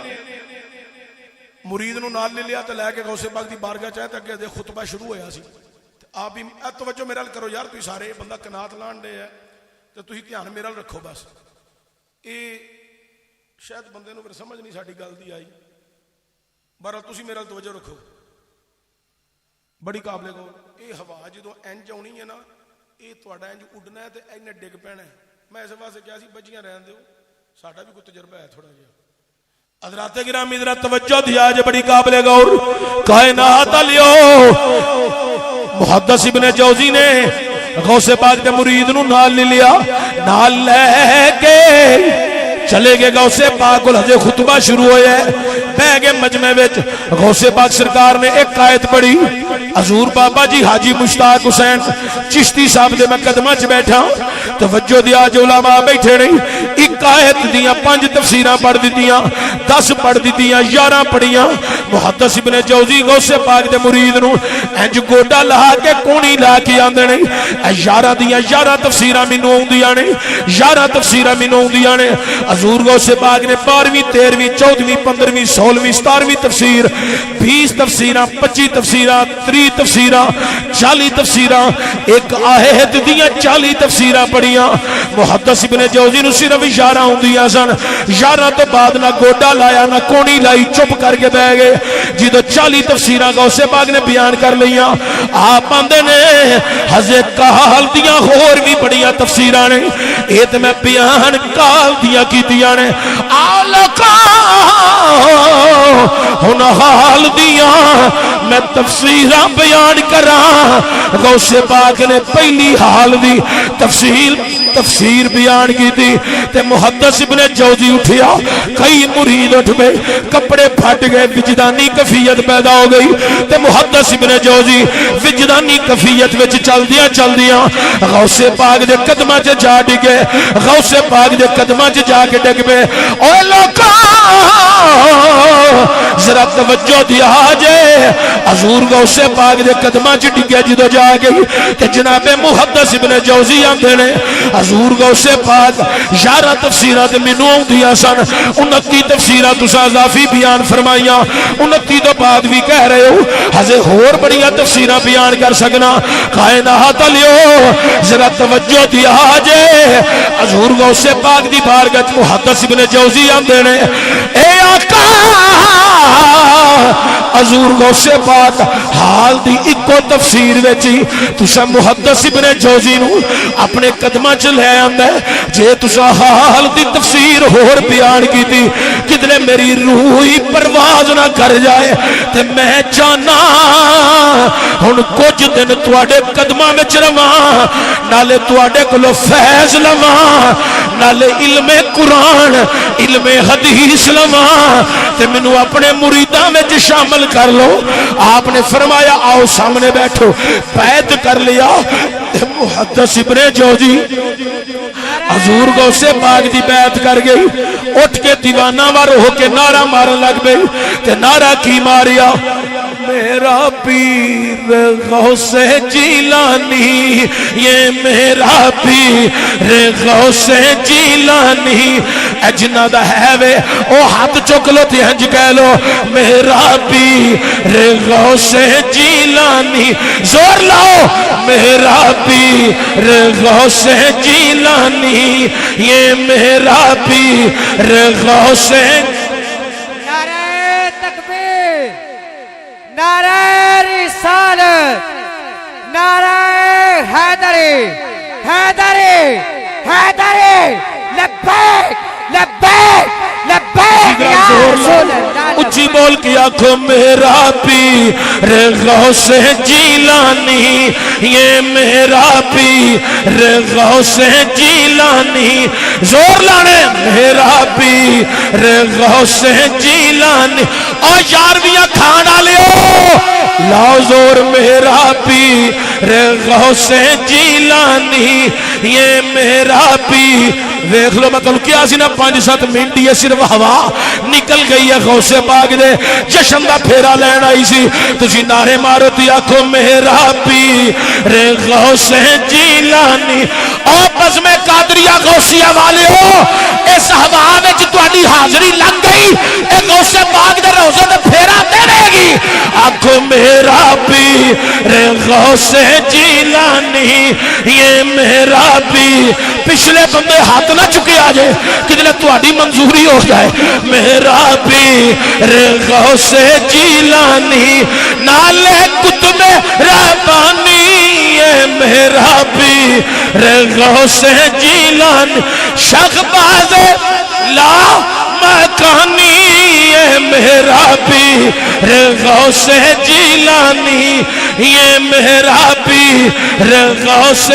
مرید نو نال لے لیا تے لے کے غوث پاک دی بارگاہ چاہے تے اگے خطبہ شروع ہویا سی آپ بھی توجہ میرے ال کرو یار تسی سارے بندہ کنات لان دے ہے تے تسی دھیان میرے ال رکھو بس اے شاید بندے نو پھر سمجھ نہیں ساڈی گل دی آئی بہرحال تسی میرے ال توجہ رکھو بڑی قابل غور اے ہوا جدوں انج آنی ہے نا اے تہاڈا انج اڈنا ہے تے اینے ڈگ پینا ہے میں اس واسطے کہا سی بچیاں رہن دیو ساڈا بھی کوئی تجربہ ہے تھوڑا جہا حضرات گرامی ذرا توجہ دیا جے بڑی قابل غور کائنات لیو محدث ابن جوزی نے غوث پاک دے مرید نو نال لیا نال لے کے چلے گئے غوث پاک کول ہجے خطبہ شروع ہویا ہے بہ گئے مجمع وچ غوث پاک سرکار نے ایک آیت پڑھی حضور بابا جی حاجی مشتاق حسین چشتی صاحب دے میں قدماں چ بیٹھا توجہ دیا جو علماء بیٹھے نہیں ایک آیت دیاں 5 تفسیراں پڑھ دتیاں 10 پڑھ دتیاں 11 پڑھیاں محدث ابن جوزی غوث پاک دے مرید نو انج گوڈا لا کے کونی لا کے آندے نے 11 دیاں 11 تفسیراں مینوں اوندیاں نے 11 تفسیراں مینوں اوندیاں نے حضور غوث پاک نے 12ویں 13ویں 14ویں 15ویں 16ویں 17ویں تفسیر 20 تفسیراں 25 تفسیراں 30 تفسیراں 40 تفسیراں ایک آیت دیاں 40 تفسیراں پڑھیاں محدث ابن جوزی نو صرف اشارہ ہوندیاں سن اشارہ تو بعد نہ گوڈا لایا نہ کونی لائی چپ کر کے بہ گئے جدو 40 تفسیراں غوث پاک نے بیان کر لیاں آپ آندے نے حضرت کال دیاں ہور بھی بڑیاں تفسیراں نے اے تے میں بیان کال دیاں کیتیاں نے آلکا ہن حال دیاں میں تفسیراں بیان کراں غوث پاک نے پہلی حال دی تفسیر بیان کی تھی تے محدث ابن جوزی اٹھیا کئی مرید اٹھ گئے کپڑے پھٹ گئے وجدانی کفیت پیدا ہو گئی تے محدث ابن جوزی وجدانی کفیت وچ چل دیاں غوث پاک دے قدماں چ جا ڈگے غوث پاک دے قدماں چ جا کے ڈگ پے اوے لوکاں ذرا توجہ دیا جے حضور غوث پاک دے قدماں چ ڈگے جدو جا گئی تے جناب محدث ابن جوزی آندے نے حضور غوث پاک 11 تفسیرات مینوں اوندیاں سن 29 تفسیرات تساں اضافی بیان فرمائیاں 29 تو بعد بھی کہہ رہے ہو ہزے ہور بڑیاں تفسیراں بیان کر سکنا کائنات لیو ذرا توجہ دیا جے حضور غوث پاک دی بارگاہ محدث ابن جوزی آندے نے اے آقا حضور غوث پاک حال دی اکو تفسیر وچی تساں محدث ابن جوزی نو اپنے قدماں چ لے آندا ہے جے تساں حال دی تفسیر ہور بیان کیتی کدنے میری روح ہی پرواز نہ کر جائے تے میں چاہنا ہن کچھ دن تواڈے قدماں وچ رواں نالے تواڈے کولوں فیض لواں نالے علم قرآن علم حدیث لواں تے مینوں اپنے مریداں وچ شامل کر لو آپ نے فرمایا آؤ سامنے بیٹھو بیعت کر لیا محدث ابن جوزی حضور غوث پاک دی بیعت کر گئی اٹھ کے دیوانہ وار ہو کے نعرہ مارن لگ گئی تے نعرہ کی ماریا میرا پیر غوث جیلانی یہ میرا پیر غوث جیلانی اجنا دا ہے وے او ہاتھ چک لو تے ہنج کہہ لو میرا پیر غوث جیلانی زور لاؤ میرا پیر غوث جیلانی یہ میرا پیر غوث نعرہ تکبیر نعرہ رسالت نعرہ حیدری حیدری حیدری لبیک لبیک لبیک یا رسول اللہ اچھی بول کے آنکھوں میرا پیر غوث جیلانی یہ میرا پیر غوث جیلانی زور لانے میرا پیر غوث جیلانی اور یارویاں کھانا لیو لاؤ زور میرا پیر غوث جیلانی یہ میرا پیر دیکھ لو مطلب کیا سی نا 5-7 منٹ یہ صرف ہوا نکل گئی ہے غوث پاک دے جشن دا پھیرا لین آئی سی تجھی نعرے مارو تی آکھو میرا پیر غوث جیلانی اور بس میں قادریہ غوثیہ والے ہو اس ہوا میں جتوانی حاضری لگ گئی اے غوث پاک دے روزہ دے پھیرا دے رہے گی آکھو میرا پیر غوث جیلانی یہ میرا پیر پچھلے بندے ہاتھ نہ چکے آجے کدھلے تواڈی منظوری ہو جائے میرا پیر غوث جیلانی نالے کتب ربانی ہے میرا پیر غوث جیلانی شخباز لا مکانی ہے میرا پیر غوث جیلانی یہ میرا پیر غوث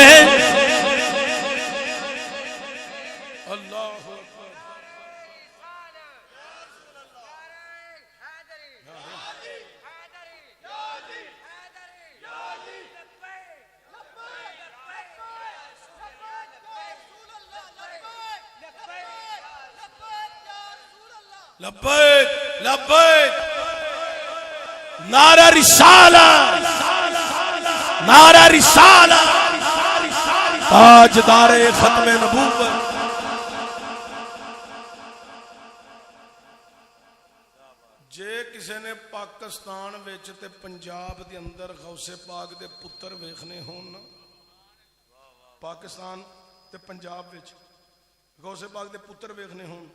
لبیک لبیک نعرہ رسالہ نعرہ رسالہ تاجدار ختم نبوت جے کسے نے پاکستان وچ تے پنجاب دے اندر غوث پاک دے پتر ویکھنے ہون نا، پاکستان تے پنجاب وچ غوث پاک دے پتر ویکھنے ہون،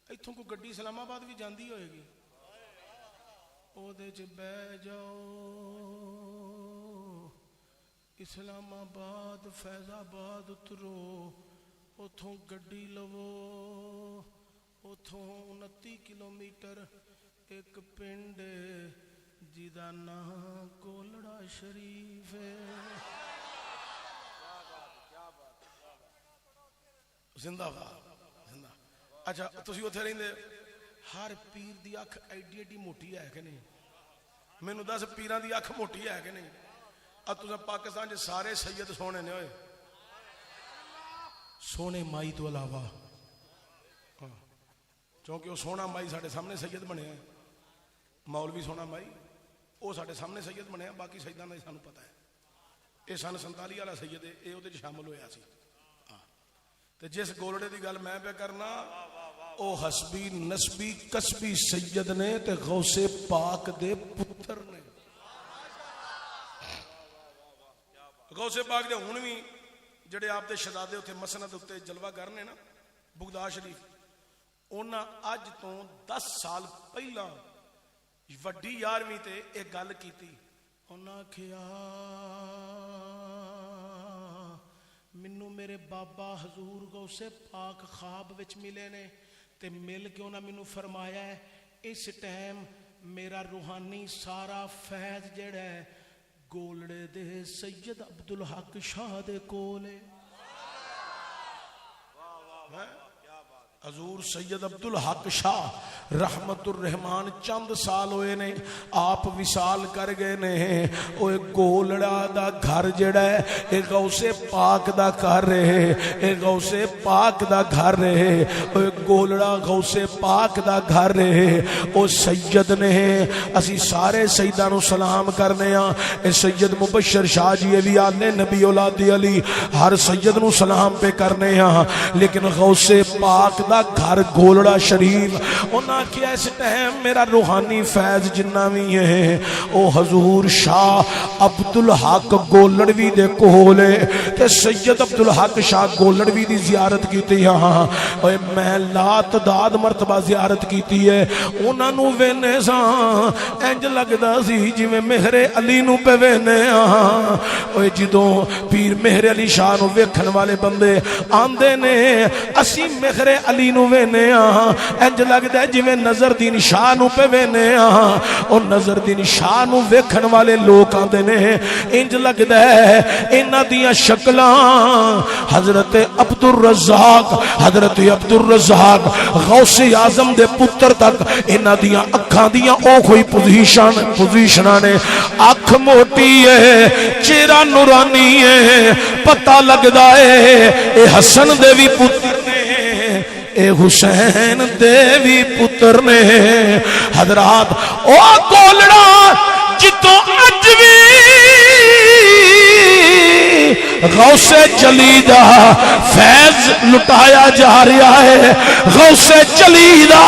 ایتھوں کو گڈی اسلام آباد بھی جاندی ہوئے گی، او دے چ بہ جاؤ اسلام آباد فیض آباد اترو، اتھوں گڈی لو، اتھوں 29 کلومیٹر ایک پنڈ جیدا نام کولڑا شریف ہے، زندہ باد زندہ۔ اچھا تسی اتھے رہندے، ہر پیر دی اکھ ایڈی ایڈی موٹی ہے کہ نہیں؟ مینوں دس پیراں دی اکھ موٹی ہے کہ نہیں؟ اب تساں پاکستان دے سارے سید سونے نے ہوئے، سونے مائی تو علاوہ، کیونکہ وہ سونا مائی ساڑھے سامنے سید بنے ہیں، مولوی سونا مائی وہ ساڑھے سامنے سید بنے ہیں، باقی سیدان دا سانو پتہ ہے، یہ سن 47 والا سید ہے، یہ وہ شامل ہویا سی۔ تے جس گولڑے دی گل میں پہ کرنا، او حسبی نسبی کسبی سید نے تے غوث پاک دے پتر نے۔ غوث پاک دے ہن وی جڑے آپ دے شہزادے اتنے مسند اتنے جلوہ گر نے نا بغداد شریف، انہاں اج تو 10 سال پہلا وڈی 11ویں تے ایک گل کیتی، انہاں کہیا منو میرے بابا حضور غوث پاک خواب وچ ملے نے، تے مل کے انہاں منو فرمایا ہے اس ٹائم میرا روحانی سارا فیض جڑا ہے گولڑے دے سید عبدالحق شاہ دے کولے۔ حضور سید عبدالحق شاہ رحمت الرحمان چند سال ہوئے نے آپ وصال کر گئے نے، اوے گولڑا دا گھر جڑا ہے اے غوث پاک دا گھر ہے، اے غوث پاک دا گھر ہے، اوے گولڑا غوث پاک دا گھر ہے، او سید نے اسی سارے سیداں نو سلام کرنے ہاں، اے سید مبشر شاہ جی بھی آنے نبی اولاد علی ہر سید نو سلام پہ کرنے ہاں، لیکن غوث پاک دا گھر گولڑا شریف انہاں کیا اس ٹائم میرا روحانی فیض جنہ بھی ہے او حضور شاہ عبدالحق گولڑوی دے کولے، تے سید عبدالحق شاہ گولڑوی دی زیارت کیتی ہاں، اوے میں لا تعداد مرتبہ زیارت کیتی ہے، انہاں نو وینے ساں انج لگدا سی جویں مہر علی نو پہ وینے ہاں، اوے جدوں پیر مہر علی شاہ نو ویکھن والے بندے آندے نے اسی مہر علی نو وینے ہاں، انج لگدا ہے جویں نظر دین شاہ نو پہ وینے ہاں، اور نظر دین شاہ نو ویکھن والے لوگ آندے نے انج لگدا ہے انہاں دیاں شکلاں حضرت عبدالرزاق غوث اعظم دے پتر تک انہاں دیاں اکھاں دیاں او کوئی پوزیشناں نے، اکھ موٹی ہے چہرہ نورانی ہے، پتہ لگدا ہے اے حسن دے وی پتر نے اے حسین دیوی پتر نے۔ حضرات او گولڑا جتوں اج وی غوث جلی دا فیض لٹایا جا رہا ہے، غوث جلی دا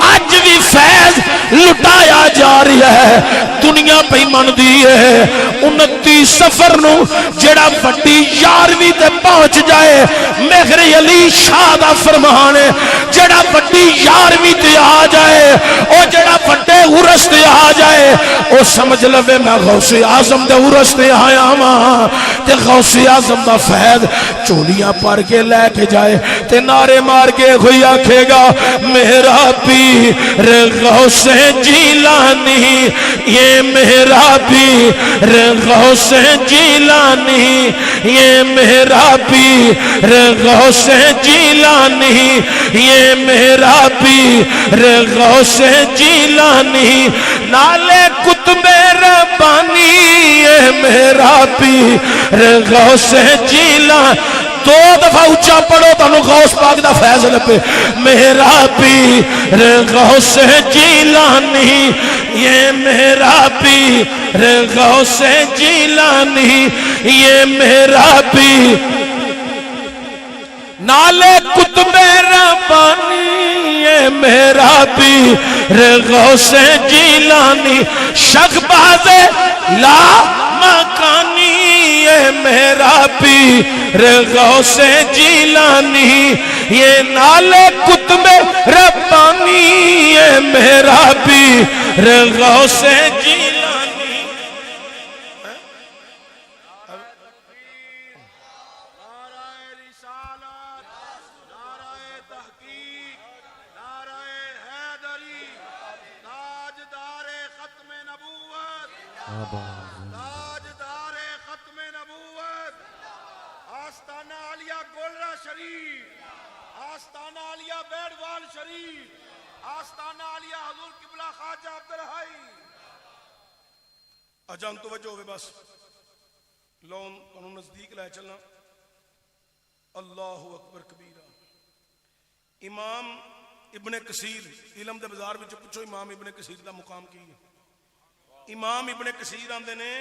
اج بھی فیض لٹایا جا رہا ہے، دنیا پہ من دی ہے 29 سفر نو جڑا وڈی 11ویں تے پہنچ جائے مہر علی شاہ دا فرمان ہے، جڑا وڈی 11ویں تے آ جائے او جڑا وڈے عرس تے آ جائے او سمجھ لوے میں غوث اعظم دے عرس تے آیا ہاں، تے غوث اعظم دا فیض چولیاں پر کے لے کے جائے تے نعرے مار کے ہوئی آکھے گا میرا پیر غوث جیلانی، یہ میرا پیر غوث جیلانی، یہ میرا پیر غوث جیلانی، یہ میرا پیر غوث جیلانی، نالے قطب ربانی، یہ میرا پیر غوث جیلانی۔ 2 دفعہ اچھا پڑھو تو غوث پاک دا فیض لپے، میرا پیر غوث جیلانی، یہ میرا پیر غوث جیلانی، یہ میرا پیر نالے کتب ربانی میرا پیر غوث جیلانی شکباز لا مکانی میرا پیر غوث جیلانی یہ نالے کتب ربانی میرا پیر غوث جیلانی. تاجدار ختم نبوت آستانہ عالیہ گولرا شریف آستانہ عالیہ بیڑوال شریف آستانہ عالیہ حضور قبلہ خواجہ عبدالحی. اجان توجہ ہوئے بس لون انہوں نزدیک لائے چلنا. اللہ اکبر کبیرہ. امام ابن کثیر علم دے بازار میں پوچھو امام ابن کثیر دا مقام کی ہے. امام ابن کثیر آندے نے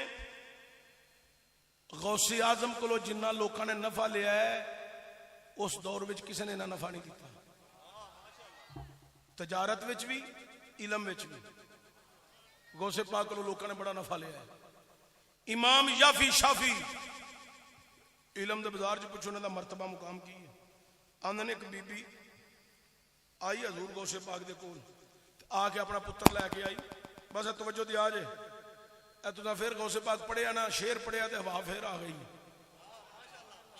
غوث اعظم کو جنہ لوکاں نے نفع لیا ہے اس دور وچ کسی نے نہ نفع نہیں دیتا. تجارت وچ بھی علم وچ بھی غوث پاک کو لوکاں نے بڑا نفع لیا ہے. امام یافی شافی علم دے بازار چ پوچھو انہاں دا مرتبہ مقام کی ہے. آندے نے ایک بی بی آئی حضور غوث پاک دے کول آ کے اپنا پتر لے کے آئی. بس توجہ دی آجے اے تو پھر غوث پاک پڑھیا نا شیر پڑھیا تے ہوا پھر آ گئی.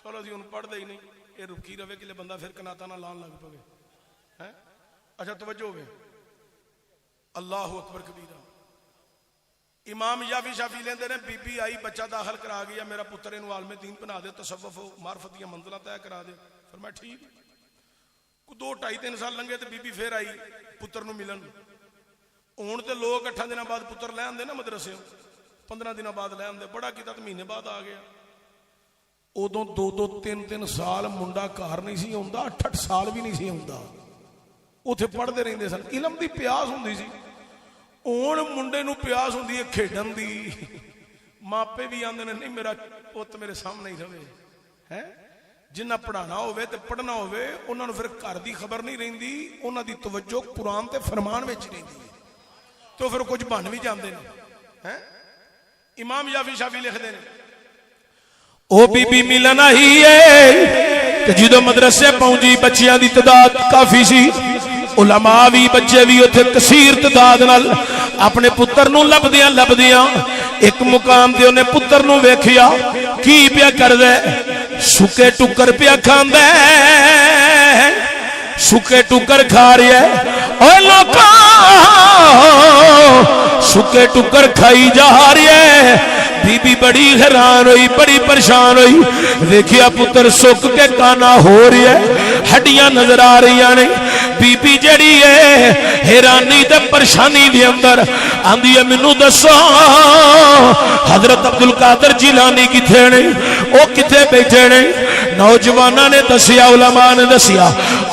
چلو جی ان پڑھ دے ہی نہیں یہ رکی رہے کہ بندہ پھر کناتا نہ لان لگ پوے. اچھا توجہ ہوئے. اللہ اکبر کبیرہ. امام یافی شافی لیندے نے بی بی آئی بچہ داخل کرا گیا میرا پتر انو عالم دین بنا دے تصوف و معرفت دی منزلہ طے کرا دے. فرمایا ٹھیک. 2-2.5-3 سال لنگے تے بی بی پھر آئی پتر نو ملن. ہوں تو لوگ 8 دن بعد پتر لے آتے نا مدرسے 15 دن بعد لے آتے. بڑا کیتا تو مہینے بعد آ گیا. ادو 2-3 سال منڈا گھر نہیں سی آتا 8 سال بھی نہیں سی آتا. اتنے پڑھتے رہتے سن. علم دی پیاس ہوں سی. ہوں منڈے نو پیاس ہوں کھیڈن دی. ماپے بھی آتے نہیں میرا پوت میرے سامنے ہی رہے. جنہ پڑھانا ہوئے تے پڑھنا ہوئے انہوں نے پھر گھر دی خبر نہیں رہندی. انہوں دی توجہ قرآن تے فرمان وچ رہندی تو پھر کچھ بن بھی جاندے نے. امام یافی شافی لکھ دے او بی بی ملن آئی ہے کہ جدو مدرسے پہنچی بچیاں دی تعداد کافی سی. علماء بھی بچے بھی اتنے کثیر تعداد نال اپنے پتر نو لبدیاں ایک مقام تے انہیں پتر نو ویکھیا کی پیا کر دے. سکے ٹکر پیا کھاندا ہے. سکے ٹکر کھا رہا ہے. اوے لوکاں سکے ٹکر کھائی جا رہی ہے. بی بی بڑی حیران ہوئی بڑی پریشان ہوئی. دیکھیا پتر سک کے کانا ہو رہی ہے ہڈیاں نظر آ رہی نے. بی بی جڑی ہے حیرانی تے پریشانی دے اندر آندی ہے مینوں دسو حضرت عبدالقادر جیلانی کتھے نے او کتھے بیٹھے نے. نوجواناں نے دسیا علماء نے دسیا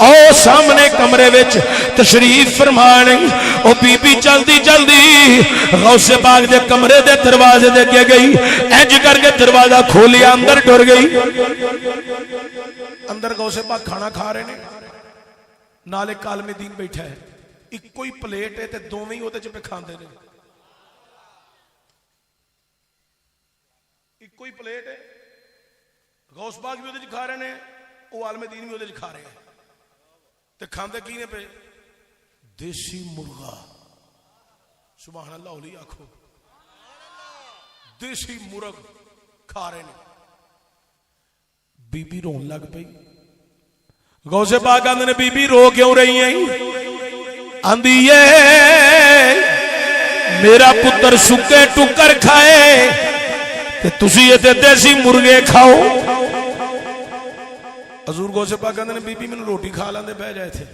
او سامنے کمرے وچ تشریف فرمانے. او بی بی جلدی جلدی غوث پاک دے کمرے دے دروازے دے کے گئی. انج کر کے دروازہ کھولیا اندر ٹر گئی. اندر غوث پاک کھانا کھا رہے نے نالے عالم دین بیٹھا ہے. ایک کوئی پلیٹ ہے تے دوویں ہی اودے چ پہ کھاندے نے. ایک کوئی پلیٹ ہے غوث پاک بھی اودے چ کھا رہے نے او عالم دین بھی اودے چ کھا رہے ہیں. تے کھاندے کی نے پہ دیسی مرغا. سبحان اللہ علی آکھو دیسی مرغ کھا رہے نے. بی بی رون لگ پئی. غوث پاک آندے نے بی بی رو کیوں رہی ہیں؟ آندی ہے میرا پتر سکے ٹکر کھائے تے تسی یہ دیسی مرغے کھاؤ. حضور غوث پاک آندے نے بی بی مینوں روٹی کھا لیندے بہ جائے تھے.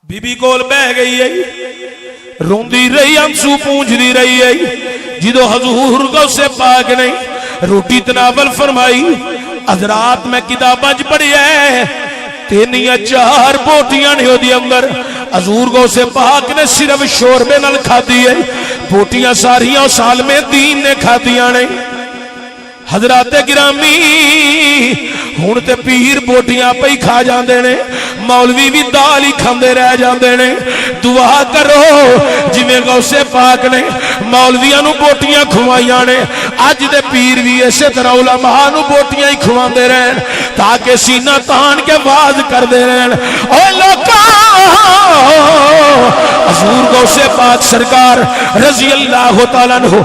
بی بی کول بہ گئی ہے روندی رہی انسو پونجدی رہی ہے. جدو حضور غوث پاک نے روٹی تناول فرمائی حضرات میں کتاباں وچ پڑھیا ہے 3 یا 4 بوٹیاں نے اودے اندر. حضور غوث پاک نے صرف شوربے نال کھادی ہے. بوٹیاں ساریاں اس عالم دین نے کھادیاں نے. حضرات گرامی ہن تے پیر بوٹیاں پئی کھا جاندے نے مولوی بھی دال ہی کھاندے رہ جاندے نے دعا کرو جویں غوث پاک نے مولویاں نو بوٹیاں کھوائیاں نے اج دے پیر بھی اسی طرح علماء نو بوٹیاں ہی کھواندے رہن تاکہ سینہ تان کے واز کردے رہن او لوکاں حضور غوث پاک سرکار رضی اللہ تعالیٰ عنہ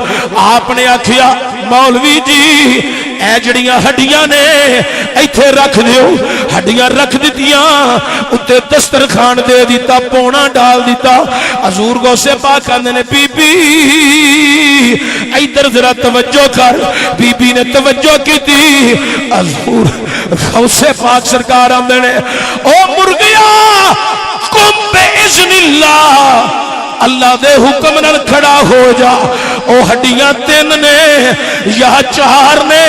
آپ نے آکھیا مولوی جی اے جڑیاں ہڈیاں نے ایتھے رکھ دیو ہڈیاں رکھ دتیاں اتے دسترخوان دے دیتا پونا ڈال دیتا حضور غوث پاک کہندے نے بی بی ادھر ذرا توجہ کر بی بی نے توجہ کی تھی حضور غوث پاک سرکار آندے نے او مرغیا قم باذن اللہ اللہ دے حکم نال کھڑا ہو جا او ہڈیاں 3 نے یا 4 نے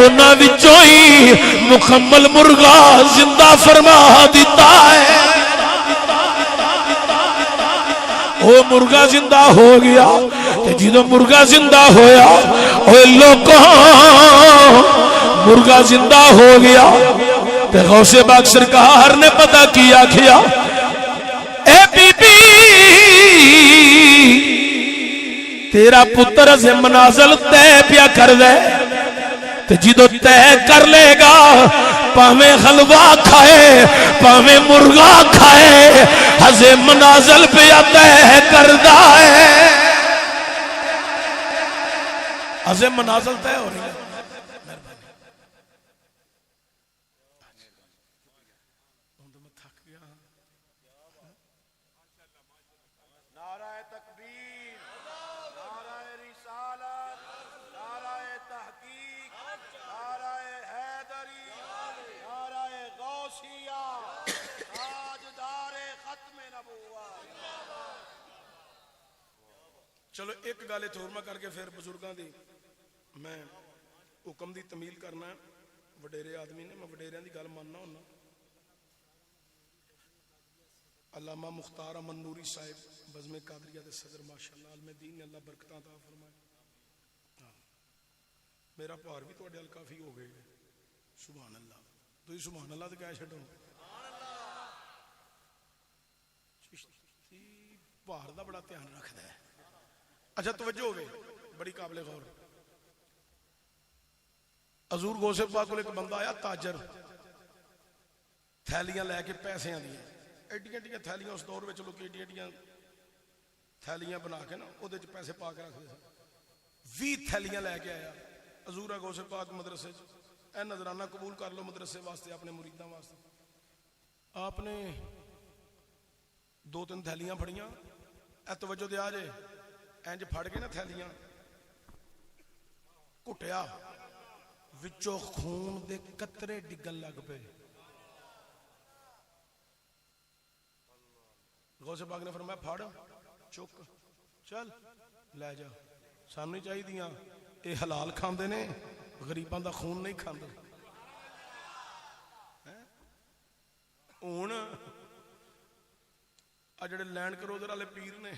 انہاں وچوں ہی مکمل مرغا زندہ فرما دیتا ہے او مرغا زندہ ہو گیا تے جدوں مرغا زندہ ہویا اوے لوکاں مرغا زندہ ہو گیا تے غوث پاک سرکار نے پتہ کیا کیا اے بی بی تیرا پتر سے منازل تے پیا کر دے تے جدو تے کر لے گا پاویں حلوہ کھائے پاویں مرغا کھائے ہزے منازل پیا تے کردہ ہے ہزے منازل تے ہو رہی ہے چلو ایک گالے تھورما کر کے پھر بزرگاں دی میں حکم دی تمیل کرنا وڈیرے آدمی نے میں وڈیریاں دی گل ماننا ہونا علامہ مختار امن نوری صاحب بزم قادریہ دے صدر ماشاءاللہ عالم دین نے اللہ برکتاں عطا فرمائے میرا پہار بھی تواڈے ال کافی ہو گئے سبحان اللہ تو سبحان اللہ تے کہہ چھڈو چشتی پہار دا بڑا دھیان رکھدا ہے اچھا توجہ ہوئے بڑی قابل غور حضور غوث پاک کو ایک بندہ آیا تاجر تھیلیاں لے کے پیسے دیا ایڈیاں ایڈیاں تھیلیاں اس دور میں چلو کہ ایڈیاں ایڈیاں تھیلیاں بنا کے نا وہ پیسے پا کے رکھ دے 20 تھیلیاں لے کے آیا حضور غوث پاک مدرسے اے نظرانہ قبول کر لو مدرسے واسطے اپنے مریداں واسطے آپ نے 2-3 تھیلیاں پھڑیاں اے توجہ دے آ جے اینج پھڑ کے نا تھیلیاں کٹیا وچوں خون دے قطرے ڈگن لگ پے غوث پاک نے فرمایا پھڑ چک چل لے جا سانو چاہیے دیاں اے حلال کھاندے نے غریباں دا خون نہیں کھاندے ہن آ جڑے لینڈ کروزر والے پیر نے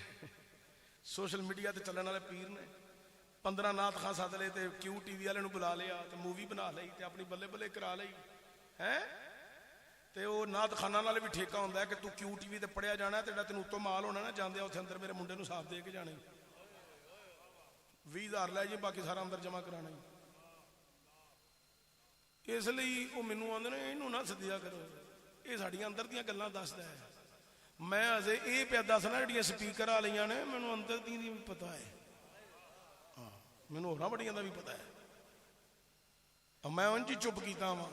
سوشل میڈیا تے چلن والے پیر نے 15 نات خاں سد لے تے کیو ٹی وی والے نو بلا لیا تے مووی بنا لئی تے اپنی بلے بلے کرا لئی ہیں تے او نات خانہ والے بھی ٹھیکا ہوندا ہے کہ تو کیو ٹی وی تے پڑھیا جانا ہے تے جڑا تینوں اتوں مال ہونا نا جاندے اوتھے اندر میرے منڈے نو صاف دے کے جانے 20,000 لے جی باقی سارا اندر جمع کرانا اس لیے وہ مینوں آندے نے اینوں نہ سدیا کرو یہ ساڈیاں اندر دیاں گلاں دسدا ہے میں اجے یہ پیا دسنا جڑیاں سپیکر والیاں نے مینوں اندر دی بھی پتہ ہے ہاں مینوں ہوراں بڑیاں دا بھی پتہ ہے میں انج چپ کیتا وا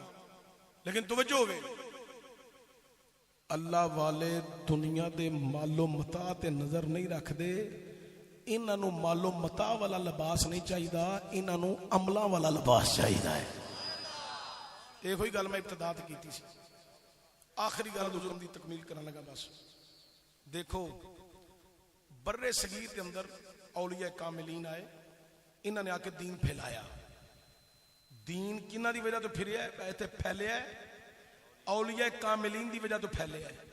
لیکن توجہ ہوے اللہ والے دنیا دے مالو متاع تے نظر نہیں رکھ دے انہاں نوں مالو متاع والا لباس نہیں چاہیدا انہاں نوں عملاں والا لباس چاہیدا ہے یہ کوئی گل میں ابتدا تے کیتی سی آخری گل حضور دی تکمیل کرن لگا بس دیکھو برے صغیر کے اندر اولیاء کاملین آئے انہوں نے آ کے دین پھیلایا دین کنہ دی وجہ تو پھریا ہے تے پھیلیا ہے اولیاء کاملین دی وجہ تو پھیلیا ہے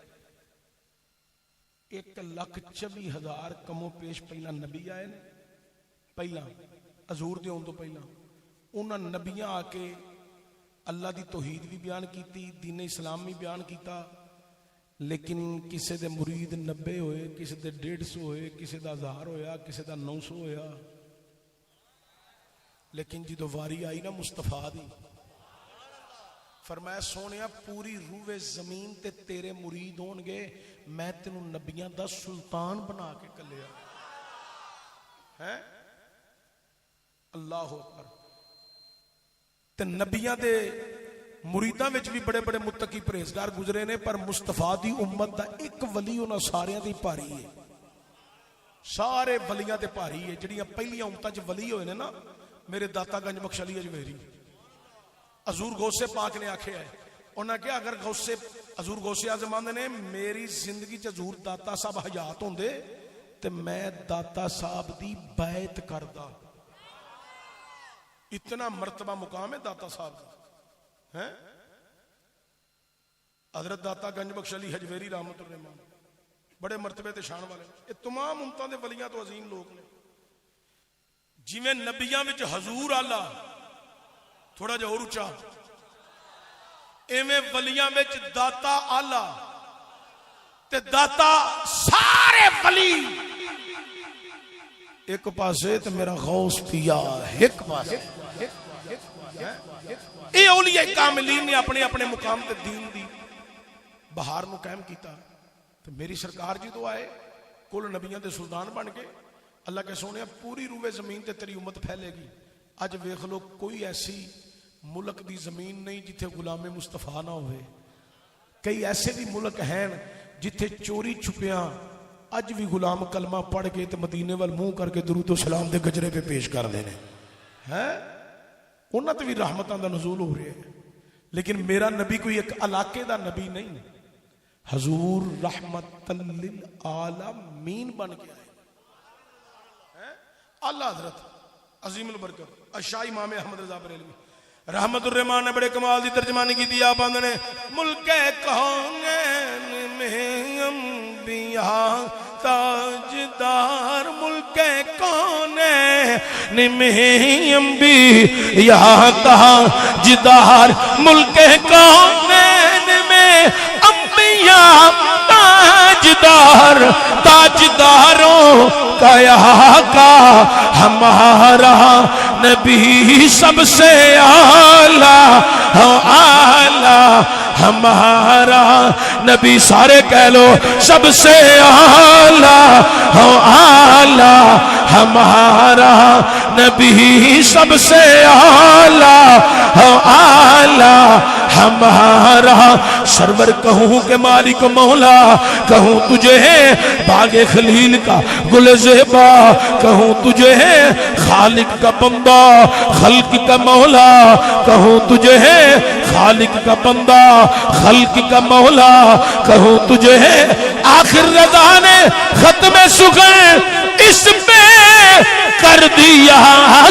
1,24,000 کمو پیش پہلا نبی آئے نے پہلا حضور دے ہون تو پہلا انہاں نبیاں آ کے اللہ دی توحید بھی بیان کیتی، دین اسلام بھی بیان کیتا، لیکن کسے دے مرید 90 ہوئے، کسے دے 150 ہوئے، کسے دا 1000 ہویا، کسے دا 900 ہویا، لیکن جدو واری آئی نا مصطفیٰ دی، فرمایا سونیا پوری روح زمین تے تیرے مرید ہون گے، میں تینوں نبیاں دا سلطان بنا کے کلیا ہے۔ اللہ اکبر۔ تے نبیاں دے مریداں وچ بھی بڑے بڑے متقی پرہیزگار گزرے نے، پر مصطفیٰ دی امت دا ایک ولی انہاں ساریاں دی بھاری ہے، سارے ولیاں تے بھاری ہے۔ جڑیاں پہلیاں امتاں چ ولی ہوئے نے نا، میرے داتا گنج بخش علی اجمیری، حضور غوث پاک نے آکھیا ہے، انہاں کہا اگر حضور غوث اعظم آندے نے میری زندگی چ حضور داتا صاحب حیات ہوندے تے میں داتا صاحب دی بیعت کردا۔ اتنا مرتبہ مقام ہے داتا صاحب کا ہے۔ حضرت داتا گنج بخش علی حجویری رحمت الرحمان بڑے مرتبے تے شان والے، یہ تمام امتاں دے ولیاں تو عظیم لوگ نے۔ جویں نبیاں وچ حضور آلہ تھوڑا جہا اور اچا، ایویں ولیاں وچ داتا آلہ تے داتا سارے ولی ایک پاسے تے میرا غوث پیا ایک پاسے۔ اے اولیاء کاملین نے اپنے اپنے مقام تے دین دی بہار نو قائم کیتا۔ تے میری سرکار جی تو آئے کل نبیاں دے سلطان بن کے، اللہ کے سونے پوری روح زمین تے تیری امت پھیلے گی۔ اج ویکھ لو کوئی ایسی ملک دی زمین نہیں جتھے غلام مصطفیٰ نہ ہوئے، کئی ایسے بھی ملک ہیں جتھے چوری چھپیاں اج بھی غلام کلمہ پڑھ کے تے مدینے وال منہ کر کے درود و سلام دے گجرے پہ پیش کر دینے ہیں، انہاں تے بھی رحمتاں دا نزول ہو رہے ہیں۔ لیکن میرا نبی کوئی ایک علاقے دا نبی نہیں، حضور رحمت للعالمین بن کے آئے۔ اللہ حضرت عظیم البرکت شاہ امام احمد رضا بریلوی رحمت الرحمان نے بڑے کمال دی ترجمانی کی دی۔ آپ آندے نے ملک کونین میں انبیاء تاجدار، ملک کونین میں انبیاء تاجدار، ملک کونین میں انبیاء تاجدار، تاجداروں کا یہاں کا ہمارا نبی سب سے اعلیٰ اعلیٰ، ہمارا نبی سارے کہہ لو سب سے اعلیٰ اعلیٰ، ہمارا نبی سب سے اعلیٰ اعلیٰ، ہمارا سرور کہوں کہ مالک مولا، کہوں تجھے باغ خلیل کا گل زیبا، کہوں تجھے خالق کا بندہ خلق کا مولا، کہوں تجھے خالق کا بندہ خلق کا مولا، کہوں تجھے آخر رضا نے ختم سخن اس پہ کر دیا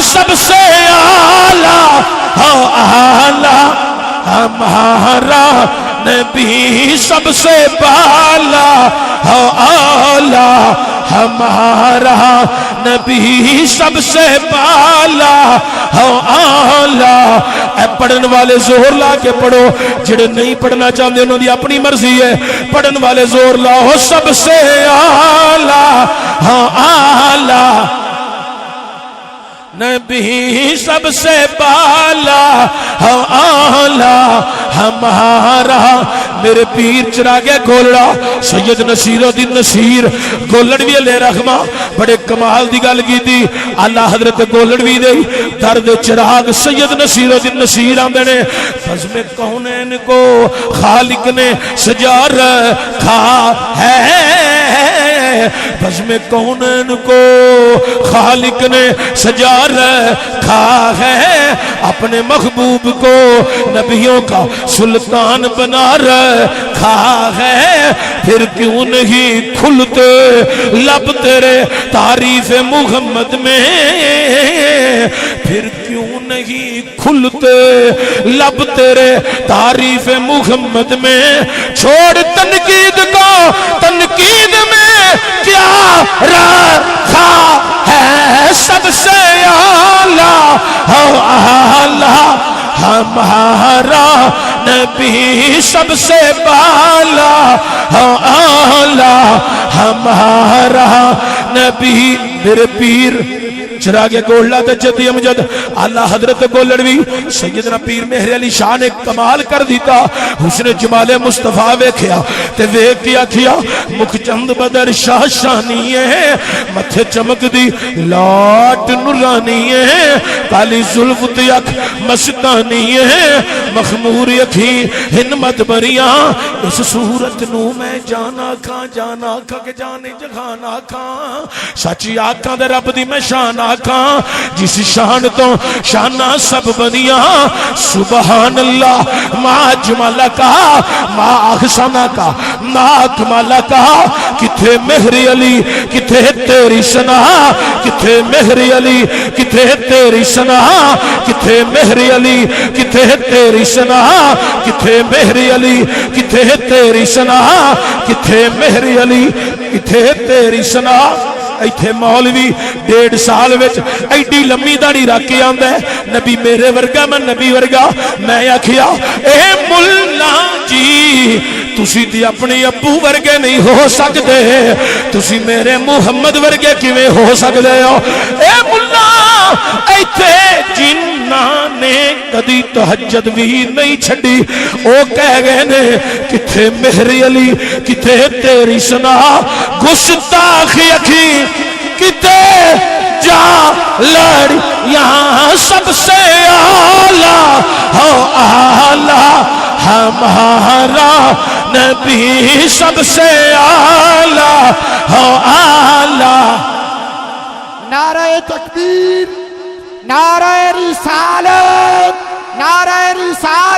سب سے اعلیٰ اعلیٰ، ہمارا نبی سب سے بالا اعلیٰ، ہمارا نبی سب سے بالا اعلیٰ۔ اے پڑھن والے زور لا کے پڑھو، جڑے نہیں پڑھنا چاہتے انہوں دی اپنی مرضی ہے، پڑھن والے زور لاؤ سب سے اعلیٰ اعلیٰ، نبی سب سے بالا اعلیٰ، ہمارا میرے پیر چراغے گولڑا سید نصیر الدین نصیر گولڑوی علیہ رحمہ بڑے کمال دی گل کی تھی۔ اللہ حضرت گولڑوی دے درد چراغ سید نصیر الدین نصیر آندے نے بزم کونین کو خالق نے سجا رکھا ہے، بزم کونین کو خالق نے سجا رکھا ہے، اپنے محبوب کو نبیوں کا سلطان بنا رکھا ہے، پھر کیوں نہیں کھلتے لب تیرے تعریف محمد میں، پھر کیوں نہیں کھلتے لب تیرے تعریف محمد میں، چھوڑ تنقید کو تنقید میں کیا رکھا ہے سب سے اعلیٰ ہمارا نبی سب سے بالا اعلی ہمارا نبی میرے پیر چراغ گولڑا تے جدی امجد اعلی حضرت گولڑوی سیدنا پیر مہر علی شاہ نے کمال کر دیتا حسن جمال مصطفیٰ ویکھیا تے ویکھ کے آکھیا مکھ چند بدر شاہ شانی ہے متھے چمک دی لاٹ نورانی ہے کالی زلف تے اکھ مستانی ہے مخمور اکھی ہنمت بریاں اس صورت نو میں جانا کھا کہ جانے جگانا کھاں سچی آکھاں دے رب دی میں شان آکھاں جس شان تو شانہ سب بنیاں سبحان اللہ ما جمالہ کا ما احسانہ کا ما کمالہ کا کتھے مہر علی کتھے تیری سنا کتھے مہر علی کتھے تیری سنا کتھے مہر علی کتھے تیری سنا کتھے مہر علی کتھے تیری سنا کتھے مہر علی کتھے تیری سنا ایتھے مولوی 1.5 سال وچ ایڈی لمبی داڑھی رکھ کے آندا ہے نبی میرے ورگا میں نبی ورگا میں آکھیا اے ملا جی تسی تے اپنی ابو ورگے نہیں ہو سکدے تسی میرے محمد ورگے کیویں ہو سکدے ہو اے ملا ایتھے جنہاں نے کدی تہجد بھی نہیں چھڈی او کہہ گئے نے کتھے مہر علی کتھے تیری سنا گستاخ اکھی کتے جا لڑ یہاں سب سے اعلیٰ ہو اعلیٰ ہمارا نبی سب سے اعلیٰ ہو اعلیٰ نعرہ تکبیر نعرہ رسالت نعرہ رسالت